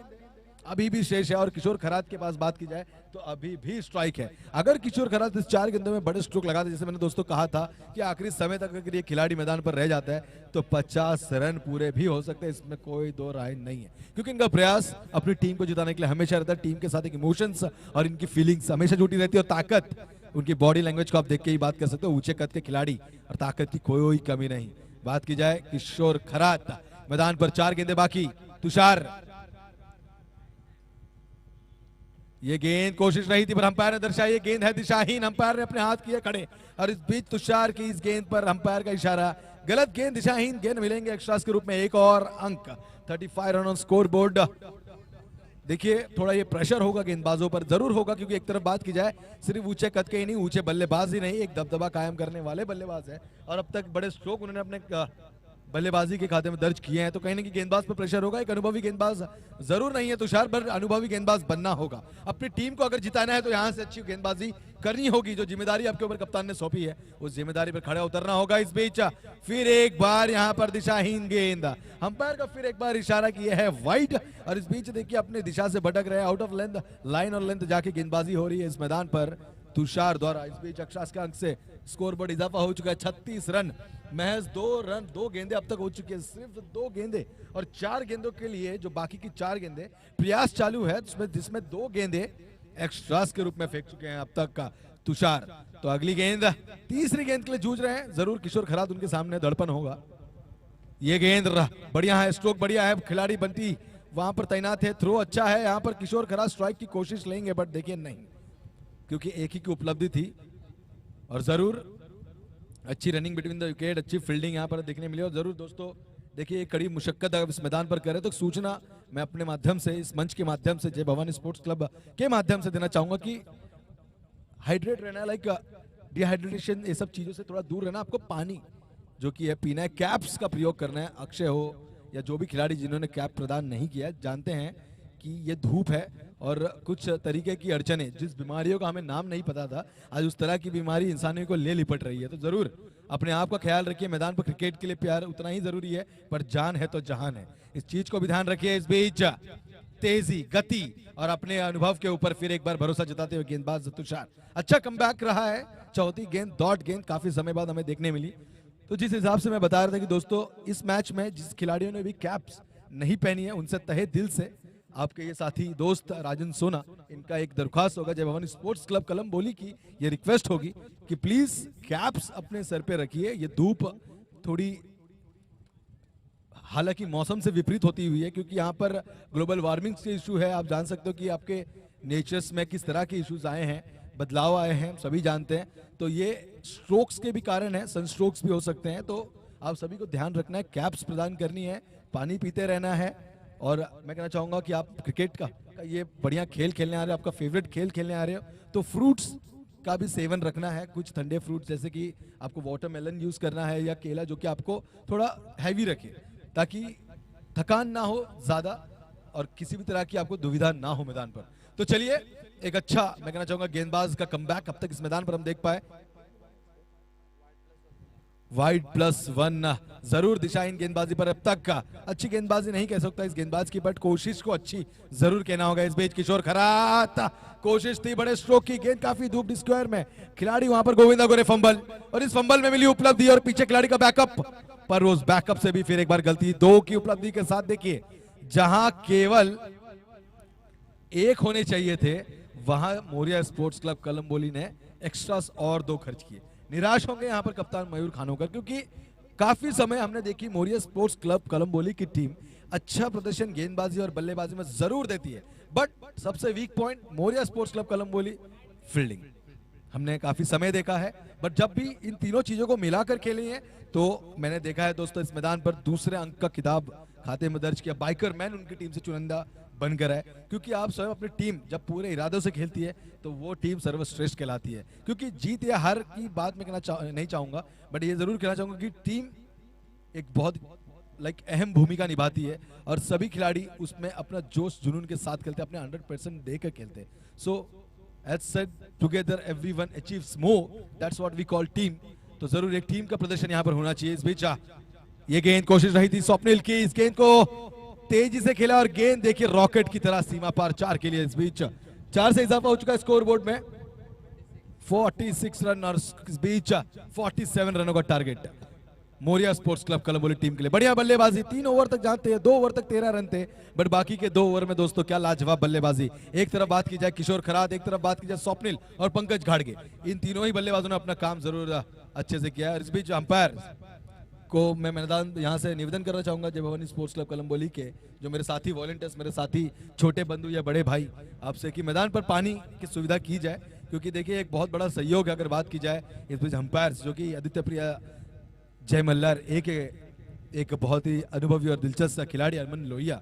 अभी भी शेष है, और किशोर खरात के पास बात की जाए तो अभी भी स्ट्राइक है। अगर किशोर खरात इस 4 गेंदों में बड़े स्ट्रोक लगाते, जैसे मैंने दोस्तों कहा था कि आखिरी समय तक अगर ये खिलाड़ी मैदान पर रह जाता है तो 50 रन पूरे भी हो सकते हैं, इसमें कोई दो राय नहीं है, क्योंकि इनका प्रयास अपनी टीम को जिताने के लिए हमेशा रहता है। टीम के साथ एक इमोशंस और इनकी फीलिंग्स हमेशा जुटी रहती है, और ताकत, उनकी बॉडी लैंग्वेज को आप देख के ही बात कर सकते हो, ऊंचे कद के खिलाड़ी और ताकत की कोई कमी नहीं। बात की जाए किशोर खरात, मैदान पर 4 गेंदे बाकी, तुषार, ये गेंद कोशिश रही थी पर अंपायर ने दर्शाई ये गेंद है दिशाहीन, अंपायर ने अपने हाथ किए खड़े, और इस बीच तुषार की इस गेंद पर अंपायर का इशारा, गलत गेंद, दिशाहीन गेंद, मिलेंगे एक्स्ट्रास के रूप में एक और अंक। 35 रन ऑन स्कोर बोर्ड। देखिए थोड़ा ये प्रेशर होगा गेंदबाजों पर, जरूर होगा, क्योंकि एक तरफ बात की जाए सिर्फ ऊंचे कद के ही नहीं, ऊंचे बल्लेबाज ही नहीं, एक दबदबा कायम करने वाले बल्लेबाज है, और अब तक बड़े स्ट्रोक उन्होंने अपने बल्लेबाजी के खाते में दर्ज किए हैं, तो कहीं ना कहीं गेंदबाज पर प्रेशर होगा। एक अनुभवी गेंदबाज जरूर नहीं है तुषार, पर अनुभवी गेंदबाज बनना होगा। अपनी टीम को अगर जिताना है तो यहाँ से अच्छी गेंदबाजी करनी होगी। जो जिम्मेदारी आपके ऊपर कप्तान ने सौंपी है उस जिम्मेदारी पर खड़ा उतरना होगा। इस बीच फिर एक बार यहाँ पर दिशाहीन गेंद, अंपायर का फिर एक बार इशारा किया है वाइड, और इस बीच देखिए अपनी दिशा से भटक रहे, आउट ऑफ लेंथ, लाइन और लेंथ जाके गेंदबाजी हो रही है इस मैदान पर तुषार द्वारा। इस बीच अक्षांश के अंक से स्कोर बोर्ड इजाफा हो चुका है 36 रन। महज 2 गेंदे अब तक हो चुकी है, सिर्फ 2 गेंदे, और 4 गेंदों के लिए जो बाकी की 4 गेंदे प्रयास चालू है, जिसमें 2 गेंदे एक्स्ट्रास के रूप में फेंक चुके हैं अब तक का तुषार। तो अगली गेंद, तीसरी गेंद के लिए जूझ रहे हैं, जरूर किशोर खरात उनके सामने दड़पन होगा। ये गेंद बढ़िया है, स्ट्रोक बढ़िया है, खिलाड़ी बंटी वहां पर तैनात है, थ्रो अच्छा है। यहाँ पर किशोर खरात स्ट्राइक की कोशिश लेंगे, बट देखिए नहीं, क्योंकि एक ही की उपलब्धि थी। और जरूर अच्छी रनिंग बिटवीन द विकेट, अच्छी फील्डिंग यहाँ पर देखने मिली। और जरूर दोस्तों देखिए एक कड़ी मुशक्कत अगर इस मैदान पर करे तो सूचना मैं अपने माध्यम से, इस मंच के माध्यम से, जय भवानी स्पोर्ट्स क्लब के माध्यम से देना चाहूंगा कि हाइड्रेट रहना, लाइक डिहाइड्रेशन, ये सब चीजों से थोड़ा दूर रहना। आपको पानी जो कि है पीना है, कैप्स का प्रयोग करना है। अक्षय हो या जो भी खिलाड़ी जिन्होंने कैप प्रदान नहीं किया जानते हैं कि ये धूप है और कुछ तरीके की अड़चने, जिस बीमारियों का हमें नाम नहीं पता था, आज उस तरह की बीमारी इंसानों को ले लिपट रही है। तो जरूर अपने आप का ख्याल रखिए। मैदान पर क्रिकेट के लिए प्यार उतना ही जरूरी है, पर जान है तो जहान है, इस चीज को भी ध्यान रखिए। इस बीच तेजी, गति और अपने अनुभव के ऊपर फिर एक बार भरोसा जताते हुए गेंदबाज तुषार, अच्छा कमबैक रहा है। चौथी गेंद डॉट गेंद काफी समय बाद हमें देखने मिली। तो जिस हिसाब से मैं बता रहा था कि दोस्तों इस मैच में जिस खिलाड़ियों ने भी कैप्स नहीं पहनी है, उनसे तहे दिल से आपके ये साथी दोस्त राजन सोना, इनका एक दरख्वास्त होगा, जय भवानी स्पोर्ट्स क्लब कलमबोली की ये रिक्वेस्ट होगी कि प्लीज कैप्स अपने सर पे रखिए। ये धूप थोड़ी हालांकि मौसम से विपरीत होती हुई है, क्योंकि यहाँ पर ग्लोबल वार्मिंग के इशू है। आप जान सकते हो कि आपके नेचर्स में किस तरह के इश्यूज आए हैं, बदलाव आए हैं, सभी जानते हैं। तो ये स्ट्रोक्स के भी कारण है, सनस्ट्रोक्स भी हो सकते हैं। तो आप सभी को ध्यान रखना है, कैप्स प्रदान करनी है, पानी पीते रहना है। और मैं कहना चाहूंगा कि आप क्रिकेट का ये बढ़िया खेल खेलने आ रहे हो, आपका फेवरेट खेल खेलने आ रहे हो, तो फ्रूट्स का भी सेवन रखना है। कुछ ठंडे फ्रूट्स जैसे कि आपको वाटरमेलन यूज करना है या केला, जो कि आपको थोड़ा हैवी रखे, ताकि थकान ना हो ज्यादा और किसी भी तरह की आपको दुविधा ना हो मैदान पर। तो चलिए एक अच्छा, मैं कहना चाहूंगा गेंदबाज का कमबैक अब तक इस मैदान पर हम देख पाए। वाइड +1 जरूर दिशाहीन गेंदबाजी पर अब तक का अच्छी गेंदबाजी नहीं कह सकता इस गेंदबाज की, बट कोशिश को अच्छी जरूर कहना होगा। इस बीच किशोर खरात, कोशिश थी, बड़े स्ट्रोक की गेंद काफी धूप स्क्वायर में, खिलाड़ी वहां पर गोविंदा गोरे फंबल, और इस फंबल में मिली उपलब्धि और पीछे खिलाड़ी का बैकअप, पर उस बैकअप से भी फिर एक बार गलती। 2 की उपलब्धि के साथ देखिए जहां केवल 1 होने चाहिए थे, वहां मोरिया स्पोर्ट्स क्लब कलमबोली ने एक्स्ट्रास और 2 खर्च किए। निराश होंगे यहाँ पर कप्तान मयूर खानोकर, क्योंकि काफी समय हमने देखी मोरिया स्पोर्ट्स क्लब कलमबोली की टीम अच्छा प्रदर्शन गेंदबाजी और बल्लेबाजी में जरूर देती है, बट सबसे weak point Moriya sports club Kalamboli fielding हमने काफी समय देखा है। बट जब भी इन तीनों चीजों को मिलाकर खेली है तो मैंने देखा है दोस्तों इस मैदान पर दूसरे अंक का खिताब खाते में दर्ज किया। बाइकर मैन उनकी टीम से चुनिंदा बनकर है, क्योंकि आप स्वयं अपनी टीम जब पूरे इरादों से खेलती है तो वो टीम सर्वश्रेष्ठ कहलाती है। क्योंकि जीत या हार की बात मैं कहना नहीं चाहूंगा, बट ये जरूर कहना चाहूंगा कि टीम एक बहुत अहम भूमिका निभाती है और सभी खिलाड़ी उसमें अपना जोश जुनून के साथ खेलते हैं, अपने 100% देकर खेलते हैं। So as said together everyone achieves more, that's what we call team. तो जरूर एक टीम का प्रदर्शन यहाँ पर होना चाहिए। इस बीच ये गेंद कोशिश रही थी स्वप्निल की, इस गेंद को तेजी से खेला और गेंद देखिए रॉकेट की तरह सीमा पार 4 के लिए। इस बीच 4 से इजाफा हो चुका है स्कोर बोर्ड में, 46 रन और इस बीच 47 रनों का target Moriya sports club Kalamboli team के लिए। बढ़िया बल्लेबाजी, 3 ओवर तक जानते हैं, 2 ओवर तक 13 रन थे, बट बाकी के 2 ओवर में दोस्तों क्या लाजवाब बल्लेबाजी। एक तरफ बात की जाए किशोर खरात, एक तरफ बात की जाए स्वप्निल और पंकज घाड़गे, इन तीनों ही बल्लेबाजों ने अपना काम जरूर अच्छे से किया। इस बीच अंपायर को मैं मैदान यहाँ से निवेदन करना चाहूंगा जय भवानी स्पोर्ट्स क्लब कलमबोली के जो मेरे साथी वॉलंटियर्स, मेरे साथी छोटे बंधु या बड़े भाई, आपसे कि मैदान पर पानी की सुविधा की जाए, क्योंकि देखिए एक बहुत बड़ा सहयोग है अगर बात की जाए। इस बीच अंपायर्स जो कि आदित्य प्रिया, जय मल्लार, एक बहुत ही अनुभवी और दिलचस्प खिलाड़ी अरमान लोहिया,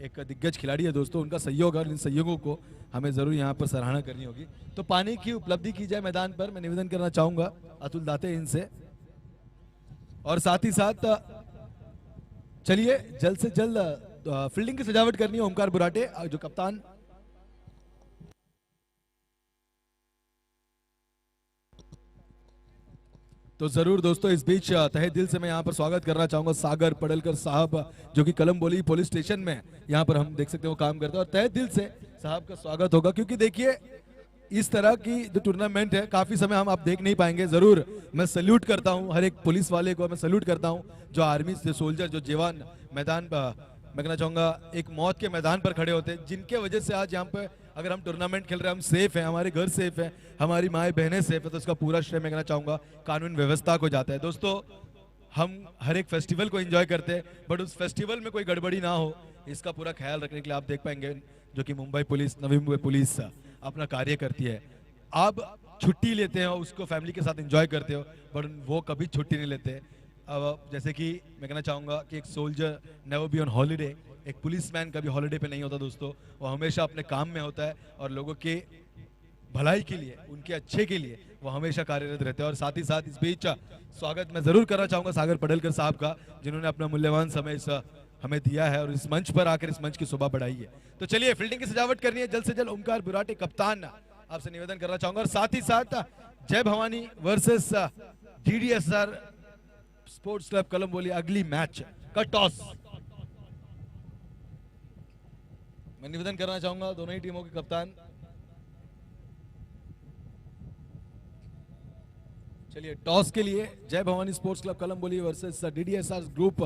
एक दिग्गज खिलाड़ी है दोस्तों, उनका सहयोग और इन सहयोगों को हमें जरूर यहाँ पर सराहना करनी होगी। तो पानी की उपलब्धि की जाए मैदान पर, मैं निवेदन करना चाहूंगा अतुल दाते इनसे, और साथ ही साथ चलिए जल्द से जल्द फील्डिंग की सजावट करनी है ओमकार बुराटे जो कप्तान। तो जरूर दोस्तों इस बीच तहे दिल से मैं यहाँ पर स्वागत करना चाहूंगा सागर पडलकर साहब जो कि कलमबोली पुलिस स्टेशन में यहाँ पर हम देख सकते हो काम करते हैं, और तहे दिल से साहब का स्वागत होगा, क्योंकि देखिए इस तरह की जो टूर्नामेंट है काफी समय हम आप देख नहीं पाएंगे। जरूर मैं सल्यूट करता हूं हर एक पुलिस वाले को, मैं सल्यूट करता हूं जो आर्मी से सोल्जर जो जवान मैदान मैं कहना चाहूंगा एक मौत के मैदान पर खड़े होते हैं, जिनके वजह से आज यहाँ पे अगर हम टूर्नामेंट खेल रहे हैं, हम सेफ हैं, हमारे घर सेफ है, हमारी माए बहनें सेफ है, तो उसका पूरा श्रेय मैं कहना चाहूंगा कानून व्यवस्था को जाता है। दोस्तों हम हर एक फेस्टिवल को एंजॉय करते हैं, बट उस फेस्टिवल में कोई गड़बड़ी ना हो इसका पूरा ख्याल रखने के लिए आप देख पाएंगे जो कि मुंबई पुलिस, नवी मुंबई पुलिस अपना कार्य करती है। आप छुट्टी लेते हो, उसको फैमिली के साथ एंजॉय करते हो, बट वो कभी छुट्टी नहीं लेते। अब जैसे कि मैं कहना चाहूंगा कि एक soldier never be on holiday, एक पुलिसमैन कभी हॉलीडे पे नहीं होता दोस्तों, वो हमेशा अपने काम में होता है और लोगों के भलाई के लिए, उनके अच्छे के लिए वो हमेशा कार्यरत रहते हैं। और साथ ही साथ इस बीच स्वागत मैं जरूर करना चाहूंगा सागर पडलकर साहब का, जिन्होंने अपना मूल्यवान समय हमें दिया है और इस मंच पर आकर इस मंच की शोभा बढ़ाई है। तो चलिए फील्डिंग की सजावट करनी है जल्द से जल्द। ओमकार बुराटे कप्तान आपसे निवेदन करना चाहूंगा, और साथ ही साथ Jai Bhavani versus DDSR sports club Kalamboli अगली मैच का टॉस मैं निवेदन करना चाहूंगा दोनों ही टीमों के कप्तान। चलिए टॉस के लिए Jai Bhavani sports club Kalamboli versus DDSR group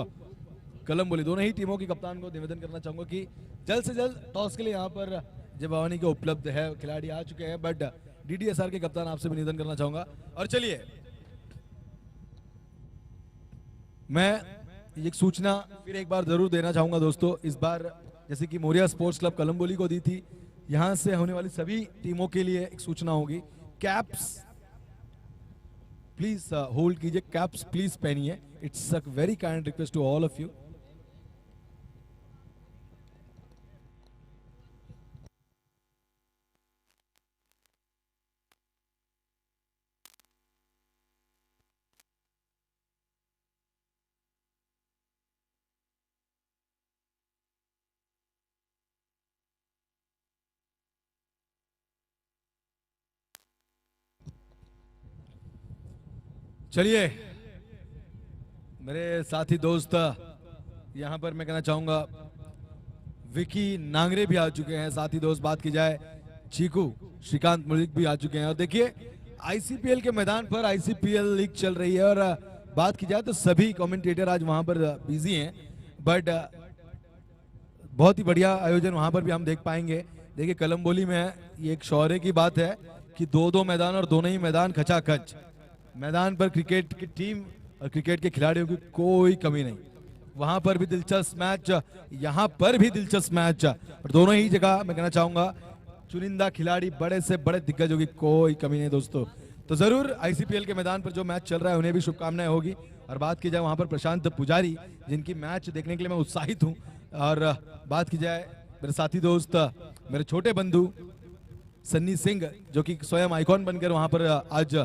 Kalamboli, दोनों ही टीमों के कप्तान को निवेदन करना चाहूंगा कि जल्द से जल्द टॉस के लिए यहाँ पर जय भवानी के उपलब्ध है, खिलाड़ी आ चुके हैं, बट डीडीएसआर के कप्तान आपसे भी निवेदन करना चाहूंगा। और चलिए मैं एक सूचना फिर एक बार जरूर देना चाहूंगा दोस्तों, इस बार जैसे कि मोरिया स्पोर्ट्स क्लब कलमबोली को दी थी, यहां से होने वाली सभी टीमों के लिए एक सूचना होगी, कैप्स प्लीज होल्ड कीजिए, कैप्स प्लीज पहनिए, it's a very kind request to all of you. चलिए मेरे साथी दोस्त यहां पर मैं कहना चाहूंगा विकी नांगरे भी आ चुके हैं, साथी दोस्त बात की जाए चीकू श्रीकांत मुलिक भी आ चुके हैं। और देखिए आईसीपीएल के मैदान पर आईसीपीएल लीग चल रही है, और बात की जाए तो सभी कमेंटेटर आज वहां पर बिजी हैं, बट बहुत ही बढ़िया आयोजन वहां पर भी हम देख पाएंगे। देखिए कलमबोली में ये एक शौर्य की बात है कि दो मैदान और दोनों ही मैदान खचाखच, मैदान पर क्रिकेट की टीम और क्रिकेट के खिलाड़ियों की कोई कमी नहीं, वहां पर भी दिलचस्प मैच, यहां पर भी दिलचस्प मैच, और दोनों ही जगह मैं कहना चाहूंगा चुनिंदा खिलाड़ी, बड़े से बड़े दिग्गजों की कोई कमी नहीं दोस्तों। तो जरूर आईसीपीएल के मैदान पर जो मैच चल रहा है उन्हें भी शुभकामनाएं होगी। और बात की जाए वहां पर प्रशांत पुजारी, जिनकी मैच देखने के लिए मैं उत्साहित हूं, और बात की जाए मेरे साथी दोस्त मेरे छोटे बंधु सन्नी सिंह, जो कि स्वयं आइकॉन बनकर वहां पर आज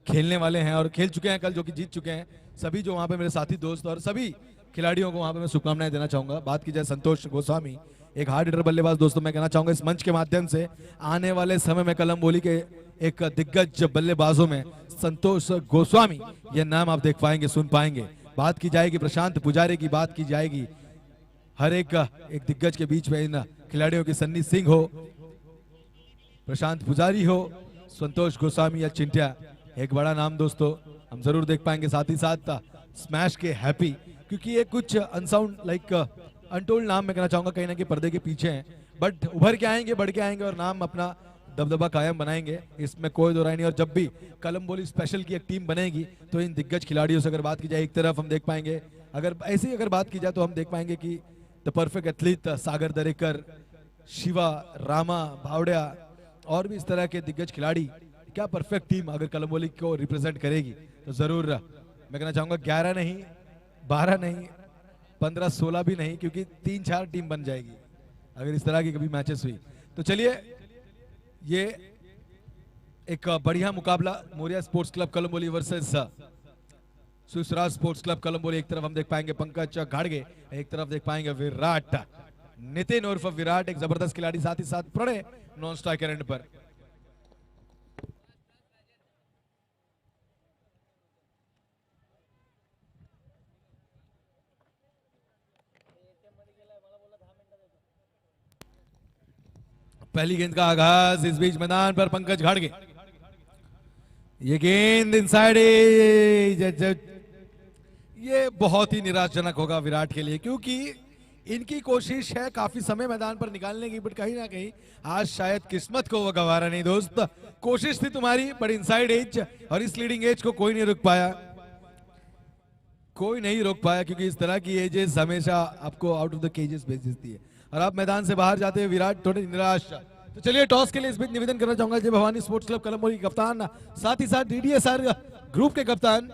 खेलने वाले हैं और खेल चुके हैं कल, जो कि जीत चुके हैं, सभी जो वहां पे मेरे साथी दोस्त और सभी खिलाड़ियों को वहां पे मैं शुभकामनाएं देना चाहूंगा। बात की जाए संतोष गोस्वामी, एक हार्ड हिटर बल्लेबाज दोस्तों, मैं कहना चाहूंगा इस मंच के माध्यम से आने वाले समय में कलमबोली के एक दिग्गज बल्लेबाजों में संतोष गोस्वामी, यह नाम आप देख पाएंगे, सुन पाएंगे। बात की जाएगी प्रशांत पुजारी की, बात की जाएगी हर एक दिग्गज के बीच में इन खिलाड़ियों की, सन्नी सिंह हो, प्रशांत पुजारी हो, संतोष गोस्वामी या चिंटिया, एक बड़ा नाम दोस्तों हम जरूर देख पाएंगे। साथ ही साथ स्मैश के हैप्पी, क्योंकि ये कुछ अनसाउंड लाइक अनटोल्ड नाम मैं कहना चाहूंगा कहीं ना कहीं पर्दे के पीछे हैं, बट उभर के आएंगे, बढ़ के आएंगे और नाम अपना दबदबा कायम बनाएंगे, इसमें कोई दो राय नहीं। और जब भी कलमबोली स्पेशल की एक टीम बनेगी तो इन दिग्गज खिलाड़ियों से अगर बात की जाए, एक तरफ हम देख पाएंगे, अगर ऐसे ही अगर बात की जाए तो हम देख पाएंगे कि द परफेक्ट एथलीट सागर दरेकर, शिवा, रामा, भावड़िया और भी इस तरह के दिग्गज खिलाड़ी, क्या परफेक्ट टीम अगर कलमबोली को रिप्रेजेंट करेगी तो जरूर मैं कहना चाहूंगा 11 नहीं, 12 नहीं, 15, 16 भी नहीं, क्योंकि 3-4 टीम बन जाएगी अगर इस तरह की कभी मैचेस हुई। तो चलिए ये एक बढ़िया मुकाबला Moriya sports club Kalamboli versus Susraj sports club Kalamboli. एक तरफ हम देख पाएंगे पंकज घाड़गे, एक तरफ देख पाएंगे विराट नितिन उर्फ विराट, एक जबरदस्त खिलाड़ी, साथ ही साथ प्रणय नॉन स्ट्राइकर एंड पर। पहली गेंद का आगाज इस बीच मैदान पर पंकज घाड़गे, ये गेंद इनसाइड, ये बहुत ही निराशजनक होगा विराट के लिए, क्योंकि इनकी कोशिश है काफी समय मैदान पर निकालने की, बट कहीं ना कहीं आज शायद किस्मत को वो गवारा नहीं। दोस्त कोशिश थी तुम्हारी, बट इनसाइड एज और इस लीडिंग एज को कोई नहीं रोक पाया, कोई नहीं रोक पाया, क्योंकि इस तरह की एजेस हमेशा आपको आउट ऑफ द केजेस भेज देती है और आप मैदान से बाहर जाते हैं विराट थोड़े निराश। तो चलिए टॉस के लिए इस बीच निवेदन करना चाहूंगा जय भवानी स्पोर्ट्स क्लब कोलंबोली के कप्तान, साथ ही साथ डीडीएसआर ग्रुप के कप्तान।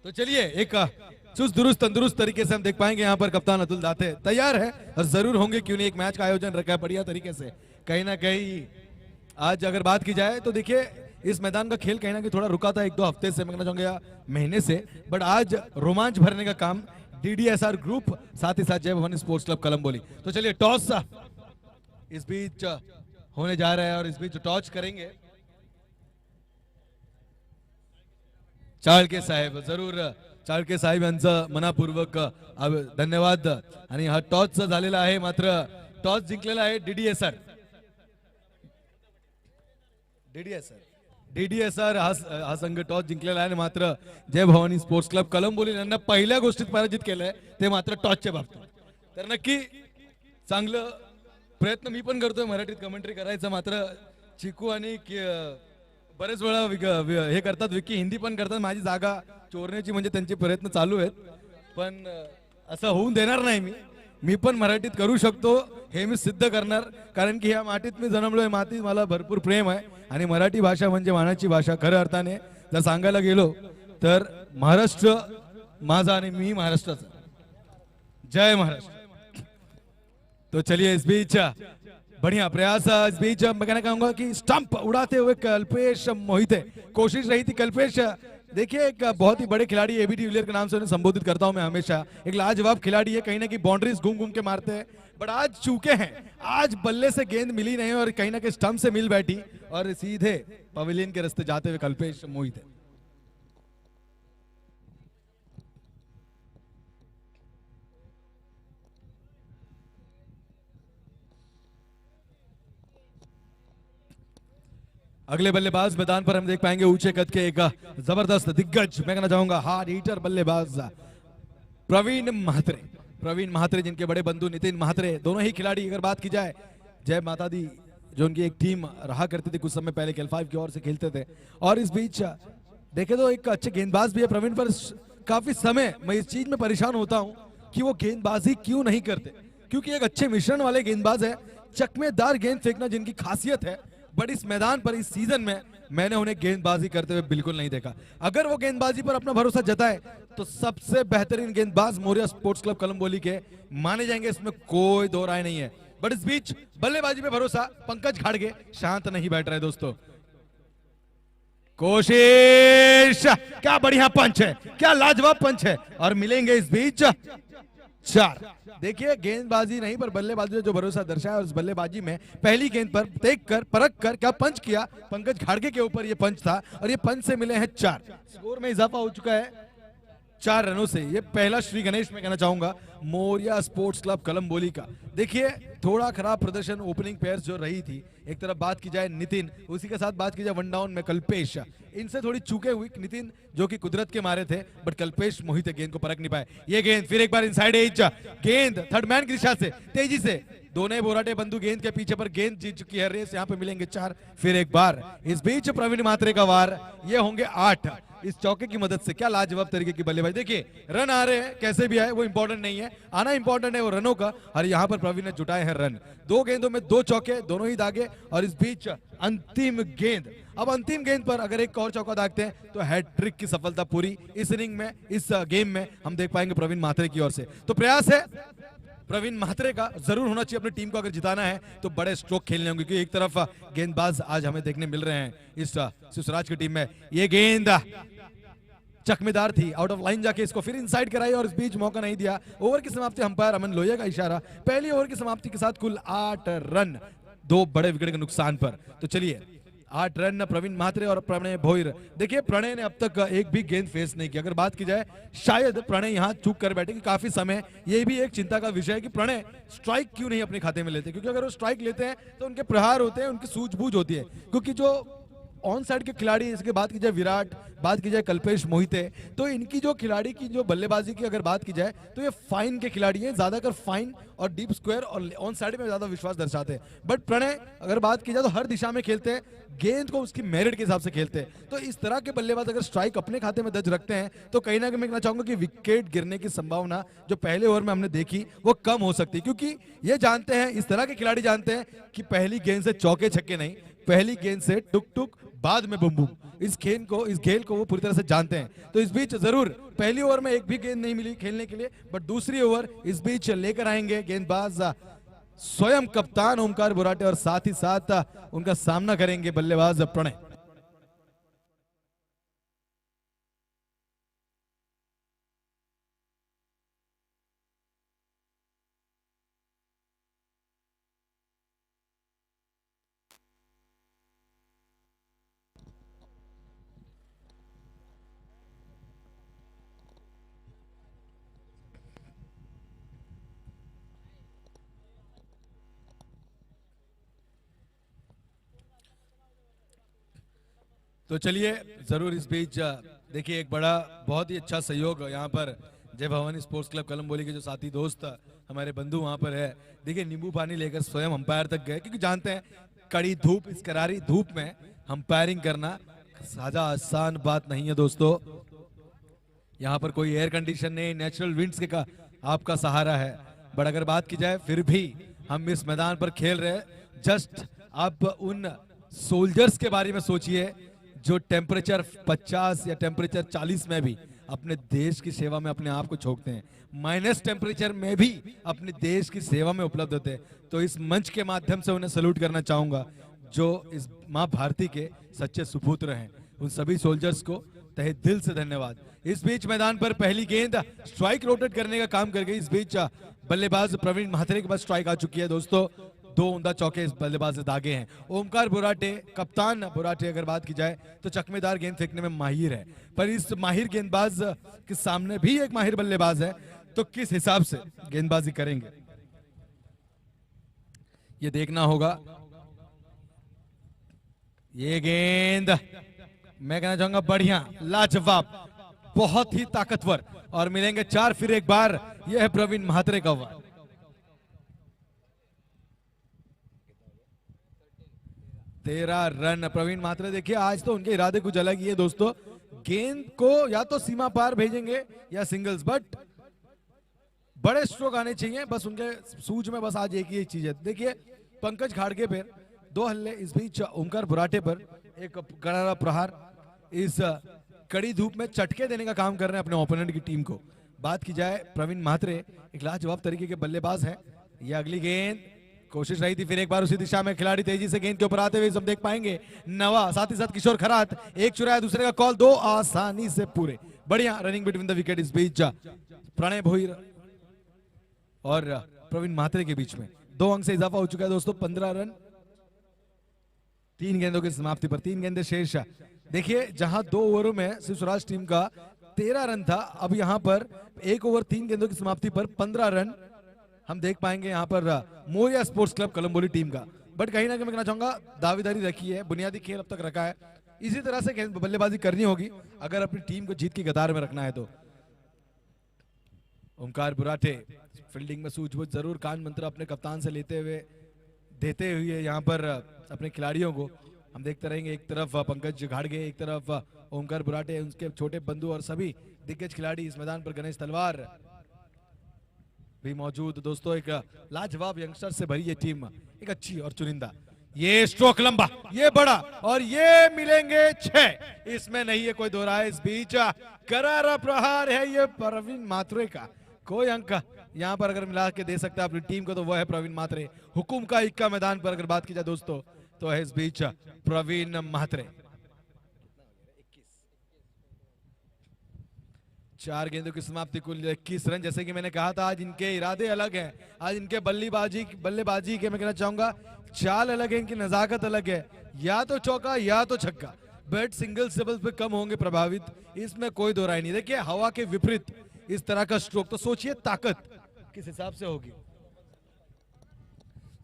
तो चलिए एक चुस्त दुरुस्त तंदुरुस्त तरीके से हम देख पाएंगे यहाँ पर कप्तान अतुल दाते तैयार है और जरूर होंगे, क्यों नहीं। एक मैच का आयोजन रखा है बढ़िया तरीके से, कहीं ना कहीं आज अगर बात की जाए तो देखिए इस मैदान का खेल कहीं ना कहीं थोड़ा रुका था 1-2 हफ्ते से, मैं कहना चाहूंगा महीने से, बट आज रोमांच भरने का काम डीडीएसआर ग्रुप साथ ही साथ जय भवानी स्पोर्ट्स क्लब कोलंबोली। तो चलिए टॉस इस बीच होने जा रहा है और इस बीच टॉस करेंगे चाळके साहेब, जरूर चाळके साहेब यांचं मनापूर्वक धन्यवाद। आणि हा टॉस झालेला आहे, मात्र टॉस जिंकलेला आहे डीडीएसआर हा संघ टॉस जिंकलेला आहे, मात्र जय भवानी स्पोर्ट्स क्लब कोलंबोली यांना पहिल्या गोष्टीत पराजित केलंय, ते मात्र टॉसच्या बाबतीत। तर नक्की चांगलं प्रयत्न मी पण करतोय मराठीत कमेंट्री करायचं, मात्र चिकू आणि बरेच वेळा हे करतात, विकी हिंदी पण करतात, माझी जागा चोरण्याची म्हणजे त्यांचे प्रयत्न चालू आहेत, पण असं होऊन देणार नाही। मी पण मराठीत करू शकतो हे मी सिद्ध करणार, कारण की ह्या मातीत मी जन्मलोय, मातीत मला भरपूर प्रेम आहे आणि मराठी भाषा म्हणजे मानाची भाषा खऱ्या अर्थाने जर सांगायला गेलो तर महाराष्ट्र माझा आणि मी महाराष्ट्राचा। जय महाराष्ट्र। तो चलिए इस बीच बढ़िया प्रयास, इस बीच मैं कहना चाहूंगा कि स्टंप उड़ाते हुए कल्पेश मोहिते, कोशिश रही थी कल्पेश, देखिए एक बहुत ही बड़े खिलाड़ी एबी डिविलियर के नाम से उन्हें संबोधित करता हूं मैं हमेशा, एक लाजवाब खिलाड़ी है, कहीं ना कहीं बाउंड्रीज घूम घूम के मारते हैं, बट आज चूके हैं, आज बल्ले से गेंद मिली नहीं और कहीं ना कहीं स्टंप से मिल बैठी और सीधे पवेलियन के रास्ते जाते हुए कल्पेश मोहिते। अगले बल्लेबाज मैदान पर हम देख पाएंगे ऊंचे कद के एक जबरदस्त दिग्गज, मैं कहना चाहूंगा हार्ड हीटर बल्लेबाज प्रवीण महात्रे, जिनके बड़े बंधु नितिन महात्रे, दोनों ही खिलाड़ी अगर बात की जाए, जय माता दी जो उनकी एक टीम रहा करती थी कुछ समय पहले, केल 5 की ओर से खेलते थे, और इस बीच देखे तो एक अच्छे गेंदबाज भी है प्रवीण, पर काफी समय मैं इस चीज में परेशान होता हूं कि वो गेंदबाजी क्यों नहीं करते, क्योंकि एक अच्छे मिश्रण वाले गेंदबाज है, चकमेदार गेंद फेंकना जिनकी खासियत है, बट इस मैदान पर इस सीजन में मैंने उन्हें गेंदबाजी करते हुए बिल्कुल नहीं देखा। अगर वो गेंदबाजी पर अपना भरोसा जताए तो सबसे बेहतरीन गेंदबाज मोरिया स्पोर्ट्स क्लब कोलंबोली के माने जाएंगे, इसमें कोई दो राय नहीं है, बट इस बीच बल्लेबाजी पे भरोसा पंकज घाड़गे शांत नहीं बैठ रहे दोस्तों। कोशिश, क्या बढ़िया पंच है, क्या लाजवाब पंच है, और मिलेंगे इस बीच 4। देखिए गेंदबाजी नहीं पर बल्लेबाजी जो भरोसा दर्शाया, उस बल्लेबाजी में पहली गेंद पर देखकर परखकर क्या पंच किया, पंकज घाड़गे के ऊपर ये पंच था और ये पंच से मिले हैं 4। स्कोर में इजाफा हो चुका है 4 रनों से। ये पहला श्री गणेश में कहना चाहूंगा मोरिया स्पोर्ट्स क्लब कोलंबोली का। देखिए थोड़ा खराब प्रदर्शन ओपनिंग पेयर्स जो रही थी, एक तरफ बात की जाए नितिन, उसी के साथ बात की जाए वन डाउन में कल्पेश, इनसे थोड़ी चूके हुई, नितिन जो कि कुदरत के मारे थे, बट कल्पेश मोहिते गेंद को परख नहीं पाए। ये गेंद फिर एक बार इनसाइड एज, गेंद थर्ड मैन की दिशा से तेजी से दोनों बोराटे बंधु गेंद के पीछे पर गेंद जीत चुकी है रेस, यहाँ पे मिलेंगे 4 फिर एक बार। इस बीच प्रवीण महात्रे का वार, ये होंगे 8 इस चौके की मदद से। क्या लाजवाब तरीके की बल्लेबाजी, देखिए रन आ रहे हैं कैसे भी आए वो इंपॉर्टेंट नहीं है, आना इंपॉर्टेंट है वो रनों का, और यहाँ पर प्रवीण ने जुटाए हैं रन। 2 गेंदों में 2 चौके, दोनों ही दागे, और इस बीच अंतिम गेंद, अब अंतिम गेंद पर अगर एक और चौका दागते हैं तो हैट्रिक की सफलता पूरी इस इनिंग में, इस गेम में हम देख पाएंगे प्रवीण महात्रे की ओर से। तो प्रयास है प्रवीण महात्रे का, जरूर होना चाहिए अपनी टीम को अगर जिताना है तो बड़े स्ट्रोक खेलने होंगे, क्योंकि एक तरफ गेंदबाज आज हमें देखने मिल रहे हैं इस सुसराज की टीम में। ये गेंद चकमेदार थी, आउट ऑफ लाइन जाके इसको फिर इनसाइड कराई और इस बीच मौका नहीं दिया। ओवर की समाप्ति अंपायर अमन लोहिया का इशारा, पहली ओवर की समाप्ति के साथ कुल 8 रन, 2 बड़े विकेट के नुकसान पर। तो चलिए 8 रन प्रवीण म्हात्रे और प्रणय भोईर। देखिए प्रणय ने अब तक एक भी गेंद फेस नहीं की। अगर बात की जाए शायद प्रणय यहां चूक कर बैठे कि काफी समय, ये भी एक चिंता का विषय है कि प्रणय स्ट्राइक क्यों नहीं अपने खाते में लेते, क्योंकि अगर वो स्ट्राइक लेते हैं तो उनके प्रहार होते हैं, उनकी सूझबूझ होती है। क्योंकि जो ऑन साइड के खिलाड़ी, इसके बात की जाए विराट, बात की जाए कल्पेश मोहिते, तो इनकी जो खिलाड़ी की जो बल्लेबाजी की अगर बात की जाए तो ये फाइन के खिलाड़ी हैं, ज्यादातर फाइन और डीप स्क्वायर और ऑन साइड में ज्यादा विश्वास दर्शाते हैं। बट प्रणय अगर बात की जाए तो हर दिशा में खेलते हैं, गेंद को उसकी मेरिट के हिसाब से खेलते हैं। तो इस तरह के बल्लेबाज अगर स्ट्राइक अपने खाते में दर्ज रखते हैं तो कहीं ना कहीं मैं कहना चाहूंगा कि विकेट गिरने की संभावना जो पहले ओवर में हमने देखी वो कम हो सकती है। क्योंकि ये जानते हैं, इस तरह के खिलाड़ी जानते हैं कि पहली गेंद से चौके छक्के नहीं, पहली गेंद से टुक टुक बाद में बुम बुम। इस खेल को वो पूरी तरह से जानते हैं। तो इस बीच जरूर पहली ओवर में एक भी गेंद नहीं मिली खेलने के लिए, बट दूसरी ओवर इस बीच लेकर आएंगे गेंदबाज स्वयं कप्तान ओमकार बुराटे और साथ ही साथ उनका सामना करेंगे बल्लेबाज प्रणय। तो चलिए जरूर इस बीच देखिए एक बड़ा बहुत ही अच्छा सहयोग यहाँ पर जय भवानी स्पोर्ट्स क्लब कलमबोली के जो साथी दोस्त हमारे बंधु वहां पर है। देखिए नींबू पानी लेकर स्वयं अंपायर तक गए, क्योंकि जानते हैं कड़ी धूप, इस करारी धूप में अंपायरिंग करना साजा आसान बात नहीं है दोस्तों। यहाँ पर कोई एयर कंडीशन नहीं, नेचुरल विंड्स के का आपका सहारा है। बट अगर बात की जाए फिर भी हम इस मैदान पर खेल रहे हैं। जस्ट आप उन सोल्जर्स के बारे में सोचिए जो टेम्परेचर 50 या टेम्परेचर 40 में भी अपने देश की सेवा में अपने आप को झोंकते हैं, माइनस टेम्परेचर में भी अपने देश की सेवा में उपलब्ध होते हैं। तो इस मंच के माध्यम से उन्हें सल्यूट करना चाहूंगा जो इस मां भारती के सच्चे सुपुत्र हैं। उन सभी सोल्जर्स को तहे दिल से धन्यवाद। इस बीच मैदान पर पहली गेंद स्ट्राइक रोटेट करने का काम कर गई। इस बीच बल्लेबाज प्रवीण म्हात्रे के पास स्ट्राइक आ चुकी है दोस्तों। 2 उमदा चौके इस बल्लेबाज ने दागे हैं। ओमकार बुराटे, कप्तान बुराटे अगर बात की जाए तो चकमेदार गेंद फेंकने में माहिर है, पर इस माहिर गेंदबाज के सामने भी एक माहिर बल्लेबाज है, तो किस हिसाब से गेंदबाजी करेंगे ये देखना होगा। ये गेंद मैं कहना चाहूंगा बढ़िया, लाजवाब, बहुत ही ताकतवर, और मिलेंगे 4 फिर एक बार। यह है प्रवीण म्हात्रे का ओवर। 13 रन प्रवीण म्हात्रे। देखिए आज तो उनके इरादे कुछ अलग ही है दोस्तों, गेंद को या तो सीमा पार भेजेंगे या सिंगल्स, बट बड़े स्ट्रोक आने चाहिए। बस उनके सूझ में बस आज एक ही चीज है। देखिए पंकज खाड़गे पर 2 हल्ले, इस बीच ओमकार बुराटे पर एक करारा प्रहार, इस कड़ी धूप में चटके देने का काम कर रहे हैं अपने ओपोनेंट की टीम को। बात की जाए प्रवीण म्हात्रे एक लाजवाब तरीके के बल्लेबाज है। ये अगली गेंद कोशिश रही थी, फिर एक बार उसी दिशा में खिलाड़ी तेजी से गेंद के ऊपर आते हुए सब देख पाएंगे। नवा साथ ही साथ किशोर खरात, एक चुराया दूसरे का कॉल, 2 आसानी से पूरे। बढ़िया रनिंग बिटवीन द विकेट। इस बीच प्रणय भोईर और प्रवीण म्हात्रे के बीच में 2 अंक से इजाफा हो चुका है दोस्तों। 15 रन 3 गेंदों की समाप्ति पर, 3 गेंदें शेष। देखिए जहां 2 ओवरों में सिर्फ स्वराज टीम का 13 रन था, अब यहां पर 1 ओवर 3 गेंदों की समाप्ति पर 15 रन हम देख पाएंगे यहां पर Moriya sports club Kalamboli team का। बट कहीं ना कहीं मैं कहना चाहूंगा दावेदारी रखी है, बुनियादी खेल अब तक रखा है, इसी तरह से बल्लेबाजी करनी होगी अगर अपनी टीम को जीत की कतार में रखना है तो। ओमकार बुराटे फील्डिंग में सूझबूझ जरूर कान मंत्र अपने कप्तान से लेते हुए देते हुए यहाँ पर अपने खिलाड़ियों को हम देखते रहेंगे। एक तरफ पंकज घाड़गे, एक तरफ ओमकार बुराटे, उनके छोटे बंधु और सभी दिग्गज खिलाड़ी इस मैदान पर, गणेश तलवार भी मौजूद दोस्तों। एक लाजवाब यंगस्टर से भरी ये टीम, एक अच्छी और चुनिंदा। ये स्ट्रोक लंबा, ये बड़ा, और ये मिलेंगे 6, इसमें नहीं है कोई दो राय। इस बीच करारा प्रहार है ये प्रवीण म्हात्रे का। कोई अंक यहां पर अगर मिला के दे सकता है अपनी टीम को तो वह है प्रवीण म्हात्रे। हुकुम का इक्का मैदान पर अगर बात की जाए दोस्तों तो है इस बीच प्रवीण म्हात्रे। 4 गेंदों की समाप्ति, कुल 21 रन। जैसे कि मैंने कहा था, आज इनके इरादे अलग हैं, आज इनके बल्लेबाजी के मैं कहना चाहूंगा चाल अलग है, इनकी नजाकत अलग है। या तो चौका या तो छक्का, बैट सिंगल्स डबल्स पे कम होंगे प्रभावित, इसमें कोई दो राय नहीं। देखिए हवा के विपरीत इस तरह का स्ट्रोक, तो सोचिए ताकत किस हिसाब से होगी।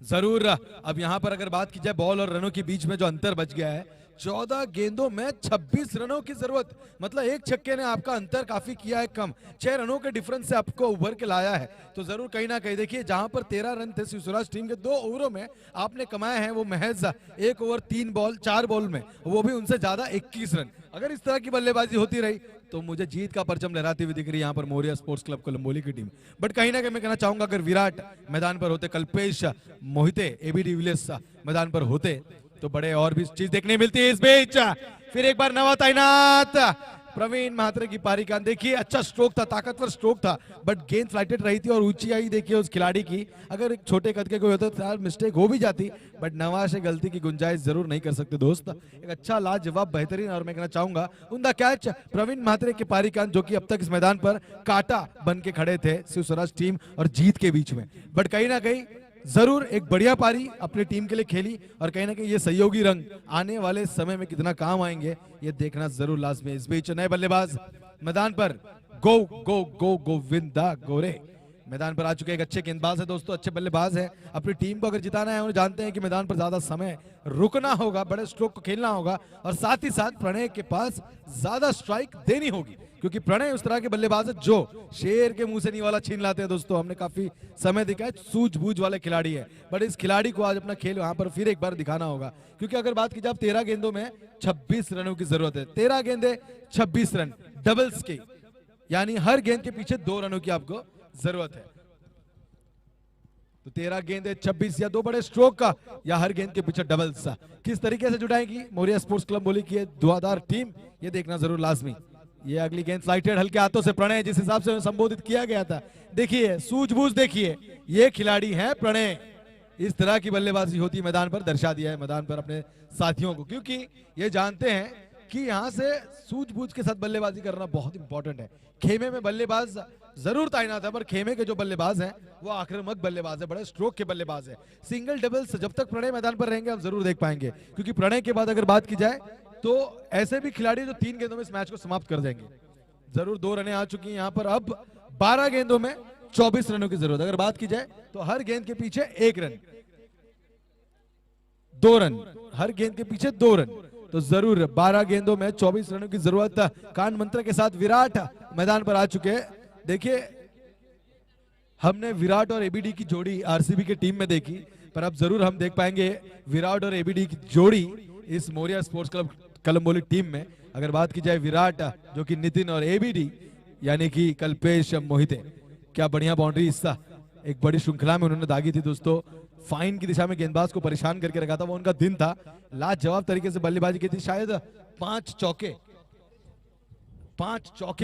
जरूर अब यहां पर अगर बात की जाए बॉल और रनों के बीच में जो अंतर बच गया है, 14 गेंदों में 26 रनों की जरूरत, मतलब एक छक्के ने आपका अंतर काफी किया है कम, 6 रनों के डिफरेंस से आपको उभर के लाया है। तो जरूर कहीं ना कहीं देखिए, जहां पर 13 रन थे शिवसुराज टीम के 2 ओवरों में, आपने कमाए हैं वो महज 1 ओवर 4 बॉल में, वो भी उनसे ज्यादा 21 रन। अगर इस तरह की बल्लेबाजी होती रही तो मुझे जीत का परचम लहराती हुई दिख रही है यहाँ पर मौर्या स्पोर्ट्स क्लब कोलंबोली की टीम। बट कहीं ना कहीं मैं कहना चाहूंगा, अगर विराट मैदान पर होते, कल्पेश मोहिते, एबी डिविलियर्स मैदान पर होते, तो बड़े और भी चीज देखने मिलती है। इस बीच फिर एक बार नवा तैनात प्रवीण महात्रे की पारी का, देखिए अच्छा स्ट्रोक था, ताकतवर स्ट्रोक था, बट गेंद फ्लाइटेड रही थी और ऊंचाई देखिए उस खिलाड़ी की, अगर एक छोटे कद के कोई होता तो मिस्टेक हो भी जाती, बट नवा से गलती की गुंजाइश जरूर नहीं कर सकते दोस्त। एक अच्छा लाजवाब बेहतरीन और मैं कहना चाहूंगा उनका कैच प्रवीण महात्रे के पारी का, जो कि अब तक इस मैदान पर कांटा बन के खड़े थे शिव स्वराज टीम और जीत के बीच में। बट कहीं ना कहीं जरूर एक बढ़िया पारी अपनी टीम के लिए खेली, और कहीं ना कहीं ये सहयोगी रंग आने वाले समय में कितना काम आएंगे ये देखना जरूर लाजमी है। इस बीच नए बल्लेबाज मैदान पर गो गो गो गोविंदा गोरे मैदान पर आ चुके, एक अच्छे गेंदबाज है दोस्तों, अच्छे बल्लेबाज है। अपनी टीम को अगर जिताना है, उन्हें जानते हैं कि मैदान पर ज्यादा समय रुकना होगा, बड़े स्ट्रोक को खेलना होगा, और साथ ही साथ प्रणय के पास ज्यादा स्ट्राइक देनी होगी, क्योंकि प्रणय उस तरह के बल्लेबाज है जो शेर के मुंह से नहीं वाला छीन लाते हैं दोस्तों। हमने काफी समय देखा है, सूझबूझ वाले खिलाड़ी है, बट इस खिलाड़ी को आज अपना खेल वहां पर फिर एक बार दिखाना होगा, क्योंकि अगर बात की जाए 13 गेंदों में 26 रनों की जरूरत है, 13 गेंदे 26 रन डबल्स की, यानी हर गेंद के पीछे 2 रनों की आपको जरूरत है। तो 13 गेंदे 26, या 2 बड़े स्ट्रोक का, या हर गेंद के पीछे डबल्स, किस तरीके से जुटाएगी मौर्या स्पोर्ट्स क्लब बोली की धुआंधार टीम, ये देखना जरूर लाजमी। ये अगली गेंद फ्लाइटेड हल्के हाथों से, प्रणय जिस हिसाब से संबोधित किया गया था, देखिए सूझबूझ देखिए, ये खिलाड़ी है प्रणय, इस तरह की बल्लेबाजी होती है मैदान पर, दर्शा दिया है मैदान पर अपने साथियों को, क्योंकि ये जानते हैं कि यहां से सूझबूझ के साथ बल्लेबाजी करना बहुत इंपॉर्टेंट है। खेमे में बल्लेबाज जरूर तैनात है, पर खेमे के जो बल्लेबाज हैं वो आक्रामक बल्लेबाज है, बड़े स्ट्रोक के बल्लेबाज है। सिंगल डबल्स जब तक प्रणय मैदान पर रहेंगे हम जरूर देख पाएंगे, क्योंकि प्रणय के बाद अगर बात की जाए तो ऐसे भी खिलाड़ी जो 3 गेंदों में इस मैच को समाप्त कर देंगे। जरूर 2 रनें आ चुकी हैं यहाँ पर, अब 12 गेंदों में 24 रनों की जरूरत। अगर बात की जाए तो हर गेंद के पीछे 1 रन, 2 रन, हर गेंद के पीछे 2 रन, तो जरूर 12 गेंदों में 24 रनों की जरूरत। कान मंत्र के साथ विराट मैदान पर आ चुके हैं। देखिए हमने विराट और एबीडी की जोड़ी आरसीबी की टीम में देखी, पर अब जरूर हम देख पाएंगे विराट और एबीडी की जोड़ी इस मौर्या स्पोर्ट्स क्लब कोलंबोली टीम में। अगर बात की जाए विराट जो कि नितिन, और एबीडी यानी कि कल्पेश मोहिते, क्या बढ़िया बाउंड्री हिस्सा एक बड़ी श्रृंखला में उन्होंने दागी थी दोस्तों, फाइन की दिशा में गेंदबाज को परेशान करके रखा था, वो उनका दिन था। लाजवाब तरीके से बल्लेबाजी की थी, शायद 5 चौके,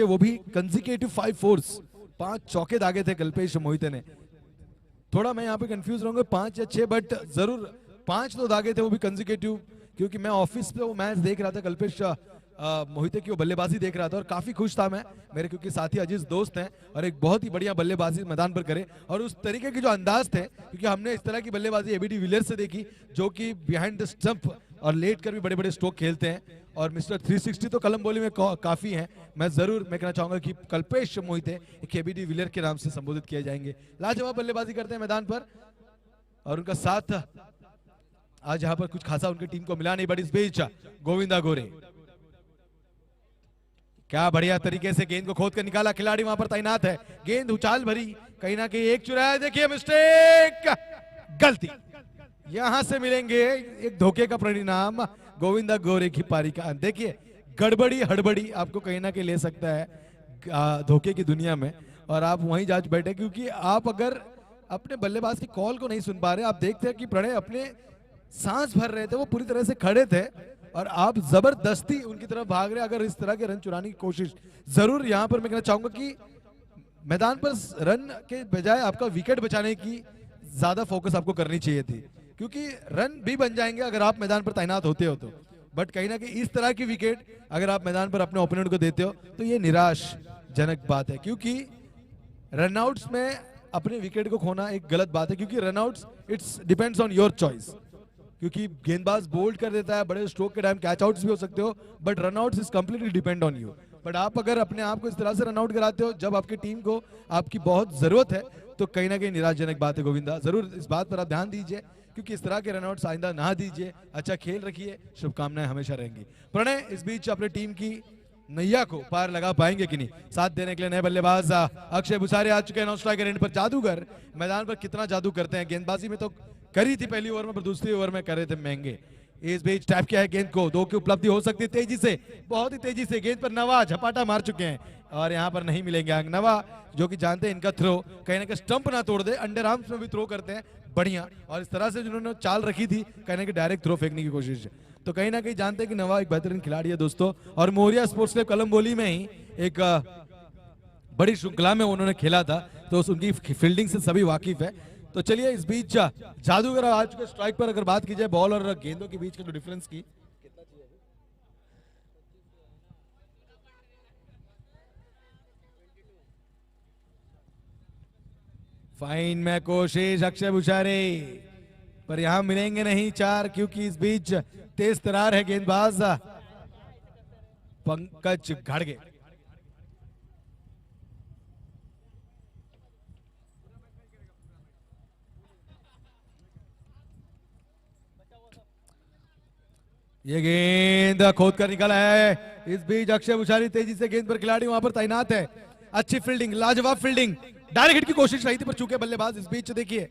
वो भी कंसेक्यूटिव 5 फोर्स, 5 चौके दागे थे कल्पेश मोहिते ने। थोड़ा मैं यहाँ पे कंफ्यूज रहूंगा 5 या 6, बट जरूर 5 तो दागे थे, वो भी कंसेक्यूटिव, क्योंकि मैं ऑफिस पे वो मैच देख रहा था, कल्पेश मोहिते की वो बल्लेबाजी देख रहा था और काफी खुश था मैं, मेरे क्योंकि साथी अजीज दोस्त हैं और एक बहुत ही बढ़िया बल्लेबाजी मैदान पर करे, और उस तरीके के जो अंदाज थे, क्योंकि हमने इस तरह की बल्लेबाजी एबीडी विलियर्स से देखी जो कि बिहाइंड द स्टंप और लेट कर भी बड़े बड़े स्ट्रोक खेलते हैं, और मिस्टर 360 तो कोलंबोली में काफी हैं। मैं जरूर मैं कहना चाहूंगा कि कल्पेश मोहिते एक एबीडी विलियर के नाम से संबोधित किए जाएंगे। लाजवाब बल्लेबाजी करते हैं मैदान पर, और उनका साथ आज यहाँ पर कुछ खासा उनकी टीम को मिला नहीं, बट इस बीच गोविंदा गोरे क्या बढ़िया तरीके से गेंद को खोद कर निकाला, खिलाड़ी वहां पर तैनात है, गेंद उछाल भरी, कहीं ना कहीं एक चुराया, देखिए मिस्टेक, गलती, यहां से मिलेंगे एक धोखे का परिणाम गोविंदा गोरे की पारी का। देखिए गड़बड़ी हड़बड़ी आपको कहीं ना कहीं ले सकता है धोखे की दुनिया में, और आप वहीं जा बैठे, क्योंकि आप अगर अपने बल्लेबाज की कॉल को नहीं सुन पा रहे, आप देखते हैं कि प्रणय अपने सांस भर रहे थे, वो पूरी तरह से खड़े थे और आप जबरदस्ती उनकी तरफ भाग रहे। अगर इस तरह के रन चुराने की कोशिश, जरूर यहां पर मैं कहना चाहूंगा कि मैदान पर रन के बजाय आपका विकेट बचाने की ज्यादा फोकस आपको करनी चाहिए थी, क्योंकि रन भी बन जाएंगे अगर आप मैदान पर तैनात होते हो तो, बट कहीं ना कहीं इस तरह की विकेट अगर आप मैदान पर अपने ओपोनेंट को देते हो तो ये निराश निराशाजनक बात है, क्योंकि रनआउट्स में अपने विकेट को खोना एक गलत बात है, क्योंकि run-outs it's depends on your choice. क्योंकि गेंदबाज बोल्ड कर देता है, बड़े स्ट्रोक के टाइम कैच आउट्स भी हो सकते हो, but run-outs is completely depend on you. But आप अगर अपने आप को इस तरह से रनआउट कराते हो जब आपकी टीम को आपकी बहुत जरूरत है, तो कहीं ना कहीं निराशाजनक बात है गोविंदा। जरूर इस बात पर आप ध्यान दीजिए, क्योंकि इस तरह के रनआउट्स आइंदा ना दीजिए। अच्छा खेल रखिए, शुभकामनाएं हमेशा रहेंगी। प्रणय इस बीच अपनी टीम की नैया को पार लगा पाएंगे कि नहीं? साथ देने के लिए नए बल्लेबाज अक्षय भुसारे आ चुके हैं। नॉन स्ट्राइकर एंड पर जादूगर मैदान पर कितना जादू करते हैं। गेंदबाजी में तो करी थी पहली ओवर में, पर दूसरी ओवर में कर रहे थे महंगे। इस बीच टैप किया है गेंद को, 2 की उपलब्धि हो सकती है तेजी से, बहुत ही तेजी से। गेंद पर नवा झपाटा मार चुके हैं और यहाँ पर नहीं मिलेंगे अंक। नवा जो कि जानते हैं इनका थ्रो कहीं ना कहीं स्टंप ना तोड़ दे, अंडर आर्म्स में भी थ्रो करते हैं बढ़िया। और इस तरह से जिन्होंने चाल रखी थी कहीं ना कहीं डायरेक्ट थ्रो फेंकने की कोशिश, तो कहीं ना कहीं जानते हैं कि नवा एक बेहतरीन खिलाड़ी है दोस्तों। और मोरिया स्पोर्ट्स क्लब कलमबोली में ही एक बड़ी श्रृंखला में उन्होंने खेला था, तो उनकी फील्डिंग से सभी वाकिफ है। तो चलिए इस बीच जादूगर आ चुके स्ट्राइक पर। अगर बात की जाए बॉल और गेंदों के बीच के जो डिफरेंस की, फाइन में कोशिश अक्षय भुसारे, पर यहां मिलेंगे नहीं 4, क्योंकि इस बीच तेज तरार है गेंदबाज पंकज घाड़गे। ये गेंद खोद कर निकला है। इस बीच अक्षय भुसारी तेजी से गेंद पर, खिलाड़ी वहां पर तैनात है। अच्छी फील्डिंग, लाजवाब फील्डिंग, डायरेक्ट हिट की कोशिश रही थी पर चूके बल्लेबाज। इस बीच देखिए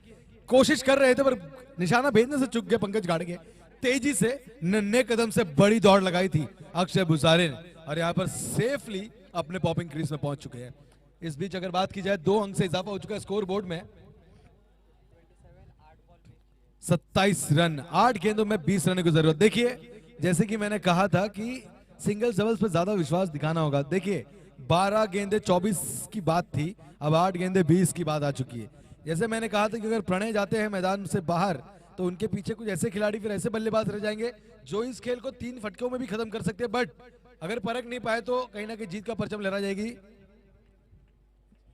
कोशिश कर रहे थे पर निशाना भेजने से चूक गए पंकज घाड़गे। तेजी से नन्हे कदम से बड़ी दौड़ लगाई थी अक्षय भुसारे ने, और यहाँ पर सेफली अपने पॉपिंग क्रीज में पहुंच चुके हैं। इस बीच अगर बात की जाए 2 अंक से इजाफा हो चुका है स्कोर बोर्ड में। 27 रन, 8 गेंदों में 20 रन की जरूरत। देखिए जैसे कि मैंने कहा था कि सिंगल्स डबल्स पर ज्यादा विश्वास दिखाना होगा। देखिए 12 गेंदे 24 की बात थी, अब 8 गेंदे 20 की बात आ चुकी है। जैसे मैंने कहा था कि अगर प्रणय जाते हैं मैदान से बाहर, तो उनके पीछे कुछ ऐसे खिलाड़ी, फिर ऐसे बल्लेबाज रह जाएंगे जो इस खेल को 3 फटकों में भी खत्म कर सकते हैं। बट अगर परख नहीं पाए तो कहीं ना कहीं जीत का परचम लहरा जाएगी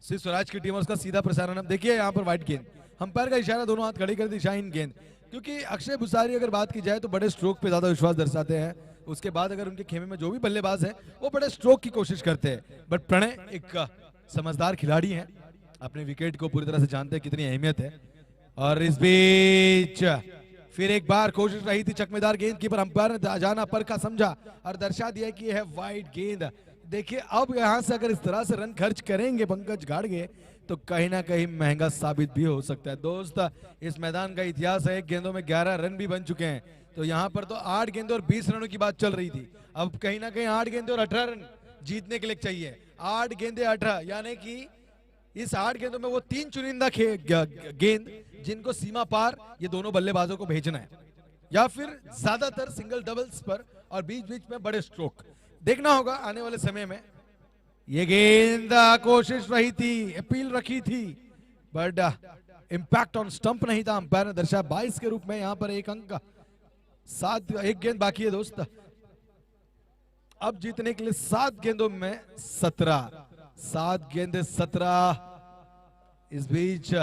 श्री स्वराज की टीम और उसका सीधा प्रसारण। अब देखिए यहाँ पर व्हाइट गेंद, अंपायर का इशारा, दोनों हाथ खड़ी कर दी शाहीन गेंद। क्योंकि अक्षय भुसारी अगर बात की जाए तो बड़े स्ट्रोक पे ज्यादा विश्वास दर्शाते हैं। उसके बाद अगर उनके खेमे में जो भी बल्लेबाज है वो बड़े स्ट्रोक की कोशिश करते हैं। बट प्रणय एक समझदार खिलाड़ी है, अपने विकेट को पूरी तरह से जानते हैं कितनी अहमियत है। और इस बीच फिर एक बार कोशिश रही थी चकमेदार गेंद की, पर अंपायर ने जाना पर का समझा और दर्शा दिया कि यह है व्हाइट गेंद। देखिए अब यहां से अगर इस तरह से रन खर्च करेंगे पंकज घाड़गे तो कहीं ना कहीं महंगा साबित भी हो सकता है। दोस्त इस मैदान का इतिहास है, 1 गेंदों में 11 रन भी बन चुके हैं। तो यहाँ पर तो 8 गेंदों और 20 रनों की बात चल रही थी, अब कहीं ना कहीं 8 गेंदे और 18 रन जीतने के लिए चाहिए। 8 गेंदे 18, यानी कि इस 8 गेंदों में वो 3 चुनिंदा गेंद जिनको सीमा पार ये दोनों बल्लेबाजों को भेजना है, या फिर ज्यादातर सिंगल डबल्स पर और बीच बीच में बड़े स्ट्रोक। देखना होगा आने वाले समय में। ये गेंद कोशिश रही थी, अपील रखी थी, बट इंपैक्ट ऑन स्टंप नहीं था। अंपायर ने दर्शाया 22 के रूप में। यहां पर 1 अंक, 1 गेंद बाकी है दोस्त। अब जीतने के लिए 7 गेंदों में 17, 7 गेंदे 17। इस बीच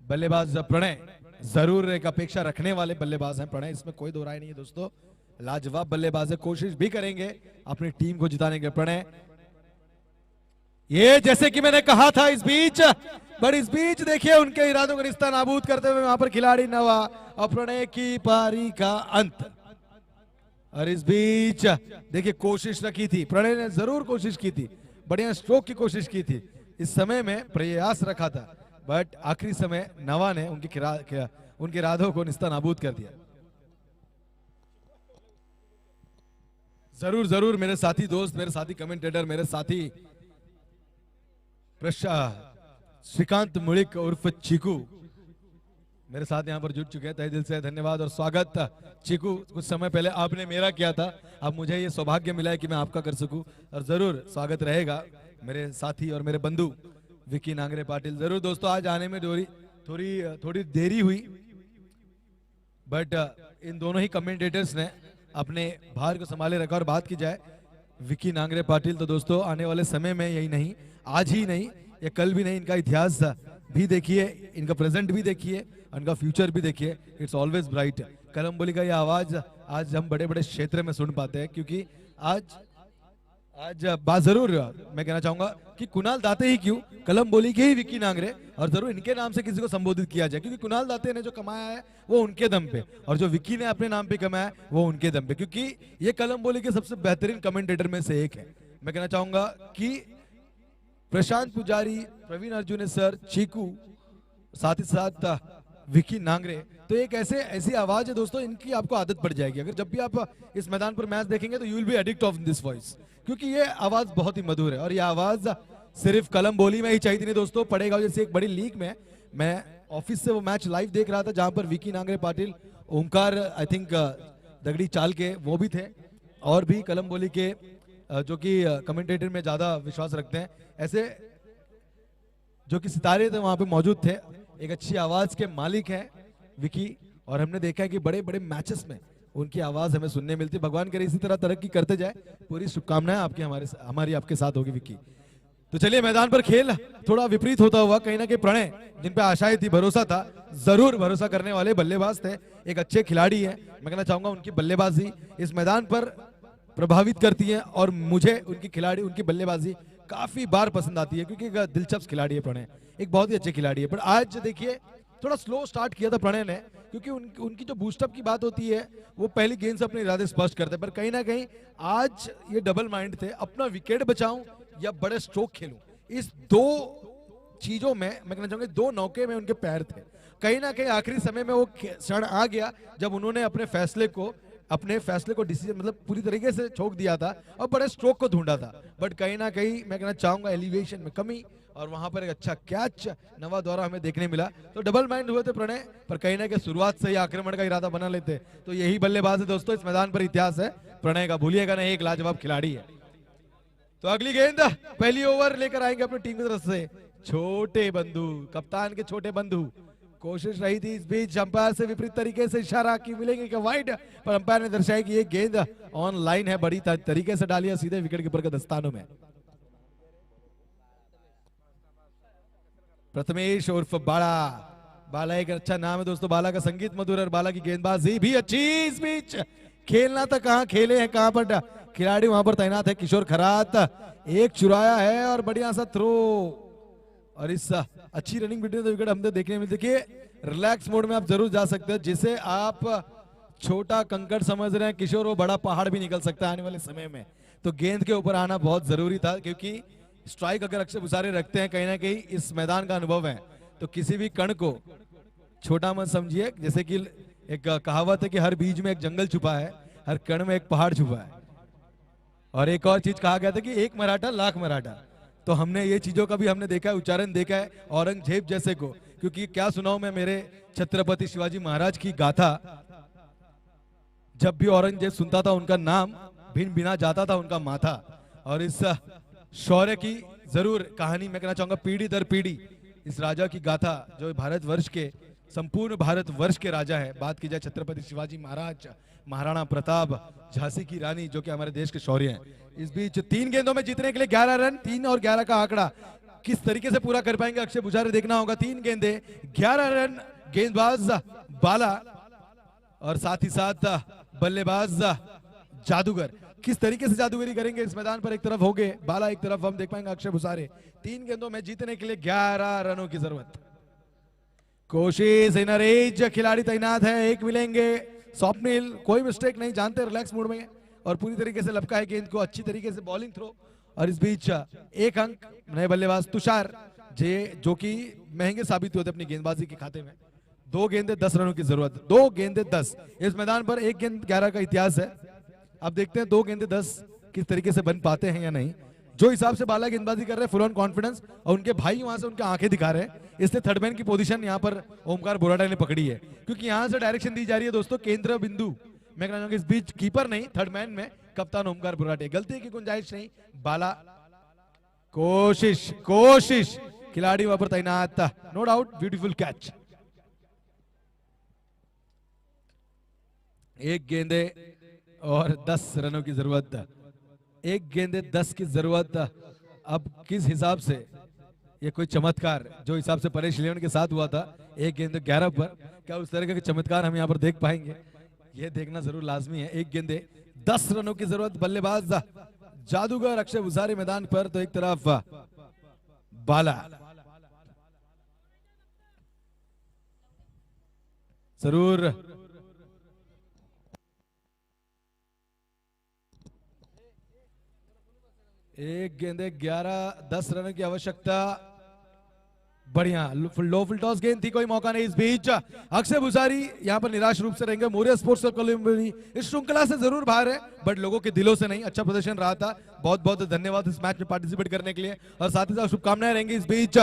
बल्लेबाज प्रणय जरूर एक अपेक्षा रखने वाले बल्लेबाज हैं प्रणय, इसमें कोई दो राय नहीं है दोस्तों। लाजवाब बल्लेबाज है, कोशिश भी करेंगे अपनी टीम को जिताने के प्रणय। ये जैसे कि मैंने कहा था इस बीच, बट इस बीच देखिए उनके इरादों को रिश्ता नाबूद करते हुए वहां पर खिलाड़ी नवा और प्रणय की पारी का अंत। और इस बीच देखिए कोशिश रखी थी, प्रणय ने जरूर कोशिश की थी, बढ़िया स्ट्रोक की कोशिश की थी, इस समय में प्रयास रखा था, बट आखिरी समय नवा ने उनके इरादों को निस्ता नाबूद कर दिया। जरूर जरूर मेरे साथी दोस्त, मेरे साथी कमेंटेटर, मेरे साथी श्रीकांत मुड़िक उर्फ चीकू मेरे साथ यहाँ पर जुड़ चुके हैं। तहे दिल से धन्यवाद और स्वागत। चीकू, कुछ समय पहले आपने मेरा किया था, अब मुझे ये सौभाग्य मिला है कि मैं आपका कर सकूं, और जरूर स्वागत रहेगा मेरे साथी और मेरे बंधु विकी नांगरे पाटिल। जरूर दोस्तों आज आने में थोड़ी देरी हुई, बट इन दोनों ही कमेंटेटर्स ने अपने भार को संभाले रखा। और बात की जाए विकी नांगरे पाटिल तो दोस्तों आने वाले समय में यही नहीं, आज ही नहीं या कल भी नहीं, इनका इतिहास भी देखिए, इनका प्रेजेंट भी देखिए, इनका फ्यूचर भी देखिए, इट्स ऑलवेज ब्राइट। कलम बोली का ये आवाज आज हम बड़े बड़े क्षेत्र में सुन पाते हैं, क्योंकि आज आज बात जरूर मैं कहना चाहूंगा कि कुणाल दाते ही क्यों, कलम बोली के ही विकी नांगरे, और जरूर इनके नाम से किसी को संबोधित किया जाए, क्योंकि कुणाल दाते ने जो कमाया है वो उनके दम पे, और जो विकी ने अपने नाम पे कमाया है वो उनके दम पे, क्योंकि ये कलम बोली के सबसे बेहतरीन कमेंटेटर में से एक है। मैं कहना चाहूंगा कि प्रशांत पुजारी, प्रवीण अर्जुन सर, चीकू, साथ ही साथ विकी नांगरे, तो एक ऐसी आवाज है दोस्तों, इनकी आपको आदत पड़ जाएगी। अगर जब भी आप इस मैदान पर मैच देखेंगे तो you will be edict of this voice, क्योंकि ये आवाज बहुत ही मधुर है। और ये आवाज सिर्फ कलम बोली में ही चाहिए नहीं दोस्तों, पड़ेगा जैसे एक बड़ी लीग में मैं ऑफिस से वो मैच लाइव देख रहा था, जहां पर विकी नांगरे पाटिल, ओमकार आई थिंक दगड़ी चाल के वो भी थे, और भी कलम बोली के जो कि कमेंटेटर में ज्यादा विश्वास रखते हैं, ऐसे जो कि सितारे थे वहां पे मौजूद थे। एक अच्छी आवाज के मालिक हैं विकी, और हमने देखा है कि बड़े बड़े मैचेस में उनकी आवाज हमें सुनने मिलती है। भगवान करे इसी तरह तरक्की करते जाए, पूरी शुभकामनाएं आपकी हमारी आपके साथ होगी विकी। तो चलिए मैदान पर खेल थोड़ा विपरीत होता हुआ, कहीं ना कहीं प्रणय जिन पे आशाएं थी, भरोसा था, जरूर भरोसा करने वाले बल्लेबाज थे, एक अच्छे खिलाड़ी है। मैं कहना चाहूंगा उनकी बल्लेबाजी इस मैदान पर प्रभावित करती है, और मुझे उनकी बल्लेबाजी काफी बार पसंद आती है, क्योंकि एक दिलचस्प खिलाड़ी है प्रणय, एक बहुत ही अच्छे खिलाड़ी है। पर आज देखिए थोड़ा स्लो स्टार्ट किया था प्रणय ने, क्योंकि उनकी जो बूस्टअप की बात होती है वो पहली गेंद से अपने इरादे स्पष्ट करते हैं, पर कहीं ना कहीं आज ये डबल माइंड थे, अपना विकेट बचाऊं या बड़े स्ट्रोक खेलूं, इस दो चीजों में मैं कहना चाहूंगा दो नौके में उनके पैर थे। कहीं ना कहीं आखिरी समय में वो क्षण आ गया जब उन्होंने अपने फैसले को डिसीजन मतलब पूरी तरीके से छोक दिया था और बड़े स्ट्रोक को ढूंढा था, बट कहीं ना कहीं मैं कहना चाहूंगा एलिवेशन में कमी, और वहां पर एक अच्छा कैच नवा द्वारा हमें देखने मिला। तो डबल माइंड हुए थे प्रणय, पर कहीं ना कहीं शुरुआत से ही आक्रमण का इरादा बना लेते, तो यही बल्लेबाज है दोस्तों, इस मैदान पर इतिहास है प्रणय का, भूलिएगा नहीं, एक लाजवाब खिलाड़ी है। तो अगली गेंद पहली ओवर लेकर आएंगे अपनी टीम की तरफ से छोटे बंधु, कप्तान के छोटे बंधु। कोशिश रही थी इस बीच अंपायर से विपरीत तरीके से इशारा की मिलेंगे क्या वाइड, पर अंपायर ने दर्शाया कि ये गेंद ऑन लाइन है, बड़ी तरीके से डाली है सीधे विकेट कीपर के दस्तानों में। प्रथमेश उर्फ बाला एक अच्छा नाम है दोस्तों, बाला का संगीत मधुर और बाला की गेंदबाजी भी अच्छी। इस बीच खेलना तो कहां खेले हैं, कहां पर खिलाड़ी वहां पर तैनात है। किशोर खरात एक चुराया है और बढ़िया सा थ्रो, और इस अच्छी रनिंग बिटवीन द विकेट हमने देखने में, देखिए रिलैक्स मोड में आप जरूर जा सकते हैं, जिसे आप छोटा कंकड़ समझ रहे हैं किशोर, वो बड़ा पहाड़ भी निकल सकता है आने वाले समय में। तो गेंद के ऊपर आना बहुत जरूरी था, क्योंकि स्ट्राइक अगर अक्षय भुसारे रखते हैं, कहीं ना कहीं इस मैदान का अनुभव है, तो किसी भी कण को छोटा मत समझिए। जैसे कि एक कहावत है कि हर बीज में एक जंगल छुपा है, हर कण में एक पहाड़ छुपा है, और एक और चीज कहा गया था कि एक मराठा लाख मराठा। तो हमने ये चीजों का भी हमने देखा है, उच्चारण देखा है औरंगजेब जैसे को, क्योंकि क्या सुनाऊं मैं मेरे छत्रपति शिवाजी महाराज की गाथा, जब भी औरंगजेब सुनता था उनका नाम भिन भिना जाता था उनका माथा। और इस शौर्य की जरूर कहानी मैं कहना चाहूंगा पीढ़ी दर पीढ़ी इस राजा की गाथा, जो भारतवर्ष के संपूर्ण भारतवर्ष के राजा है, बात की जाए छत्रपति शिवाजी महाराज, महाराणा प्रताप, झांसी की रानी, जो कि हमारे देश के शौर्य हैं। इस बीच 3 गेंदों में जीतने के लिए 11 रन, 3 और 11 का आंकड़ा किस तरीके से पूरा कर पाएंगे अक्षय भुसारे, देखना होगा। 3 गेंदे 11 रन, गेंदबाज बाला और साथ ही साथ बल्लेबाज जादूगर किस तरीके से जादूगरी करेंगे इस मैदान पर। एक तरफ होंगे बाला, एक तरफ हम देख पाएंगे अक्षय भुसारे। 3 गेंदों में जीतने के लिए 11 रनों की जरूरत। कोशिश इन रेंज, खिलाड़ी तैनात है, एक मिलेंगे। स्वप्निल कोई मिस्टेक नहीं, जानते रिलैक्स मूड में, और पूरी तरीके से लपका है गेंद को, अच्छी तरीके से बॉलिंग थ्रो। और इस बीच 1 अंक नए बल्लेबाज तुषार जो कि महंगे साबित होते अपनी गेंदबाजी के खाते में। 2 गेंदे 10 रनों की जरूरत, 2 गेंदे 10। इस मैदान पर 1 गेंद 11 का इतिहास है। अब देखते हैं 2 गेंदे 10 किस तरीके से बन पाते हैं या नहीं। जो हिसाब से बाला गेंदबाजी कर रहे हैं, फुल ऑन कॉन्फिडेंस, और उनके भाई वहां से उनके आंखें दिखा रहे हैं, इसलिए थर्ड मैन की पोजीशन यहां पर ओमकार बोराडा ने पकड़ी है, क्योंकि यहां से डायरेक्शन दी जा रही है दोस्तों, केंद्र बिंदु। मैं कहना चाहूंगा इस बीच कीपर नहीं, थर्ड मैन में कप्तान ओमकार बोराडे, गलती की गुंजाइश नहीं। बाला कोशिश खिलाड़ी वहां पर तैनात, नो डाउट, ब्यूटीफुल कैच। 1 गेंदे और 10 रनों की जरूरत। एक गेंदे 10 की जरूरत। अब किस हिसाब से ये कोई चमत्कार जो हिसाब से परेश लियोन के साथ हुआ था, एक गेंदे 11 पर, क्या उस तरह के चमत्कार हम यहाँ पर देख पाएंगे? ये देखना जरूर लाजमी है। एक गेंदे 10 रनों की जरूरत। बल्लेबाज जादूगर अक्षय पुजारी मैदान पर, तो एक तरफ बाला जरूर एक गेंदे 11-10 रनों की आवश्यकता। बढ़िया लो फुल टॉस गेंद थी, कोई मौका नहीं। इस बीच अक्षय पुजारी यहाँ पर निराश रूप से रहेंगे। मौर्य स्पोर्ट्स कोलंबो इस श्रृंखला से जरूर बाहर है, बट लोगों के दिलों से नहीं। अच्छा प्रदर्शन रहा था, बहुत बहुत धन्यवाद इस मैच में पार्टिसिपेट करने के लिए, और साथ ही साथ शुभकामनाएं रहेंगी। इस बीच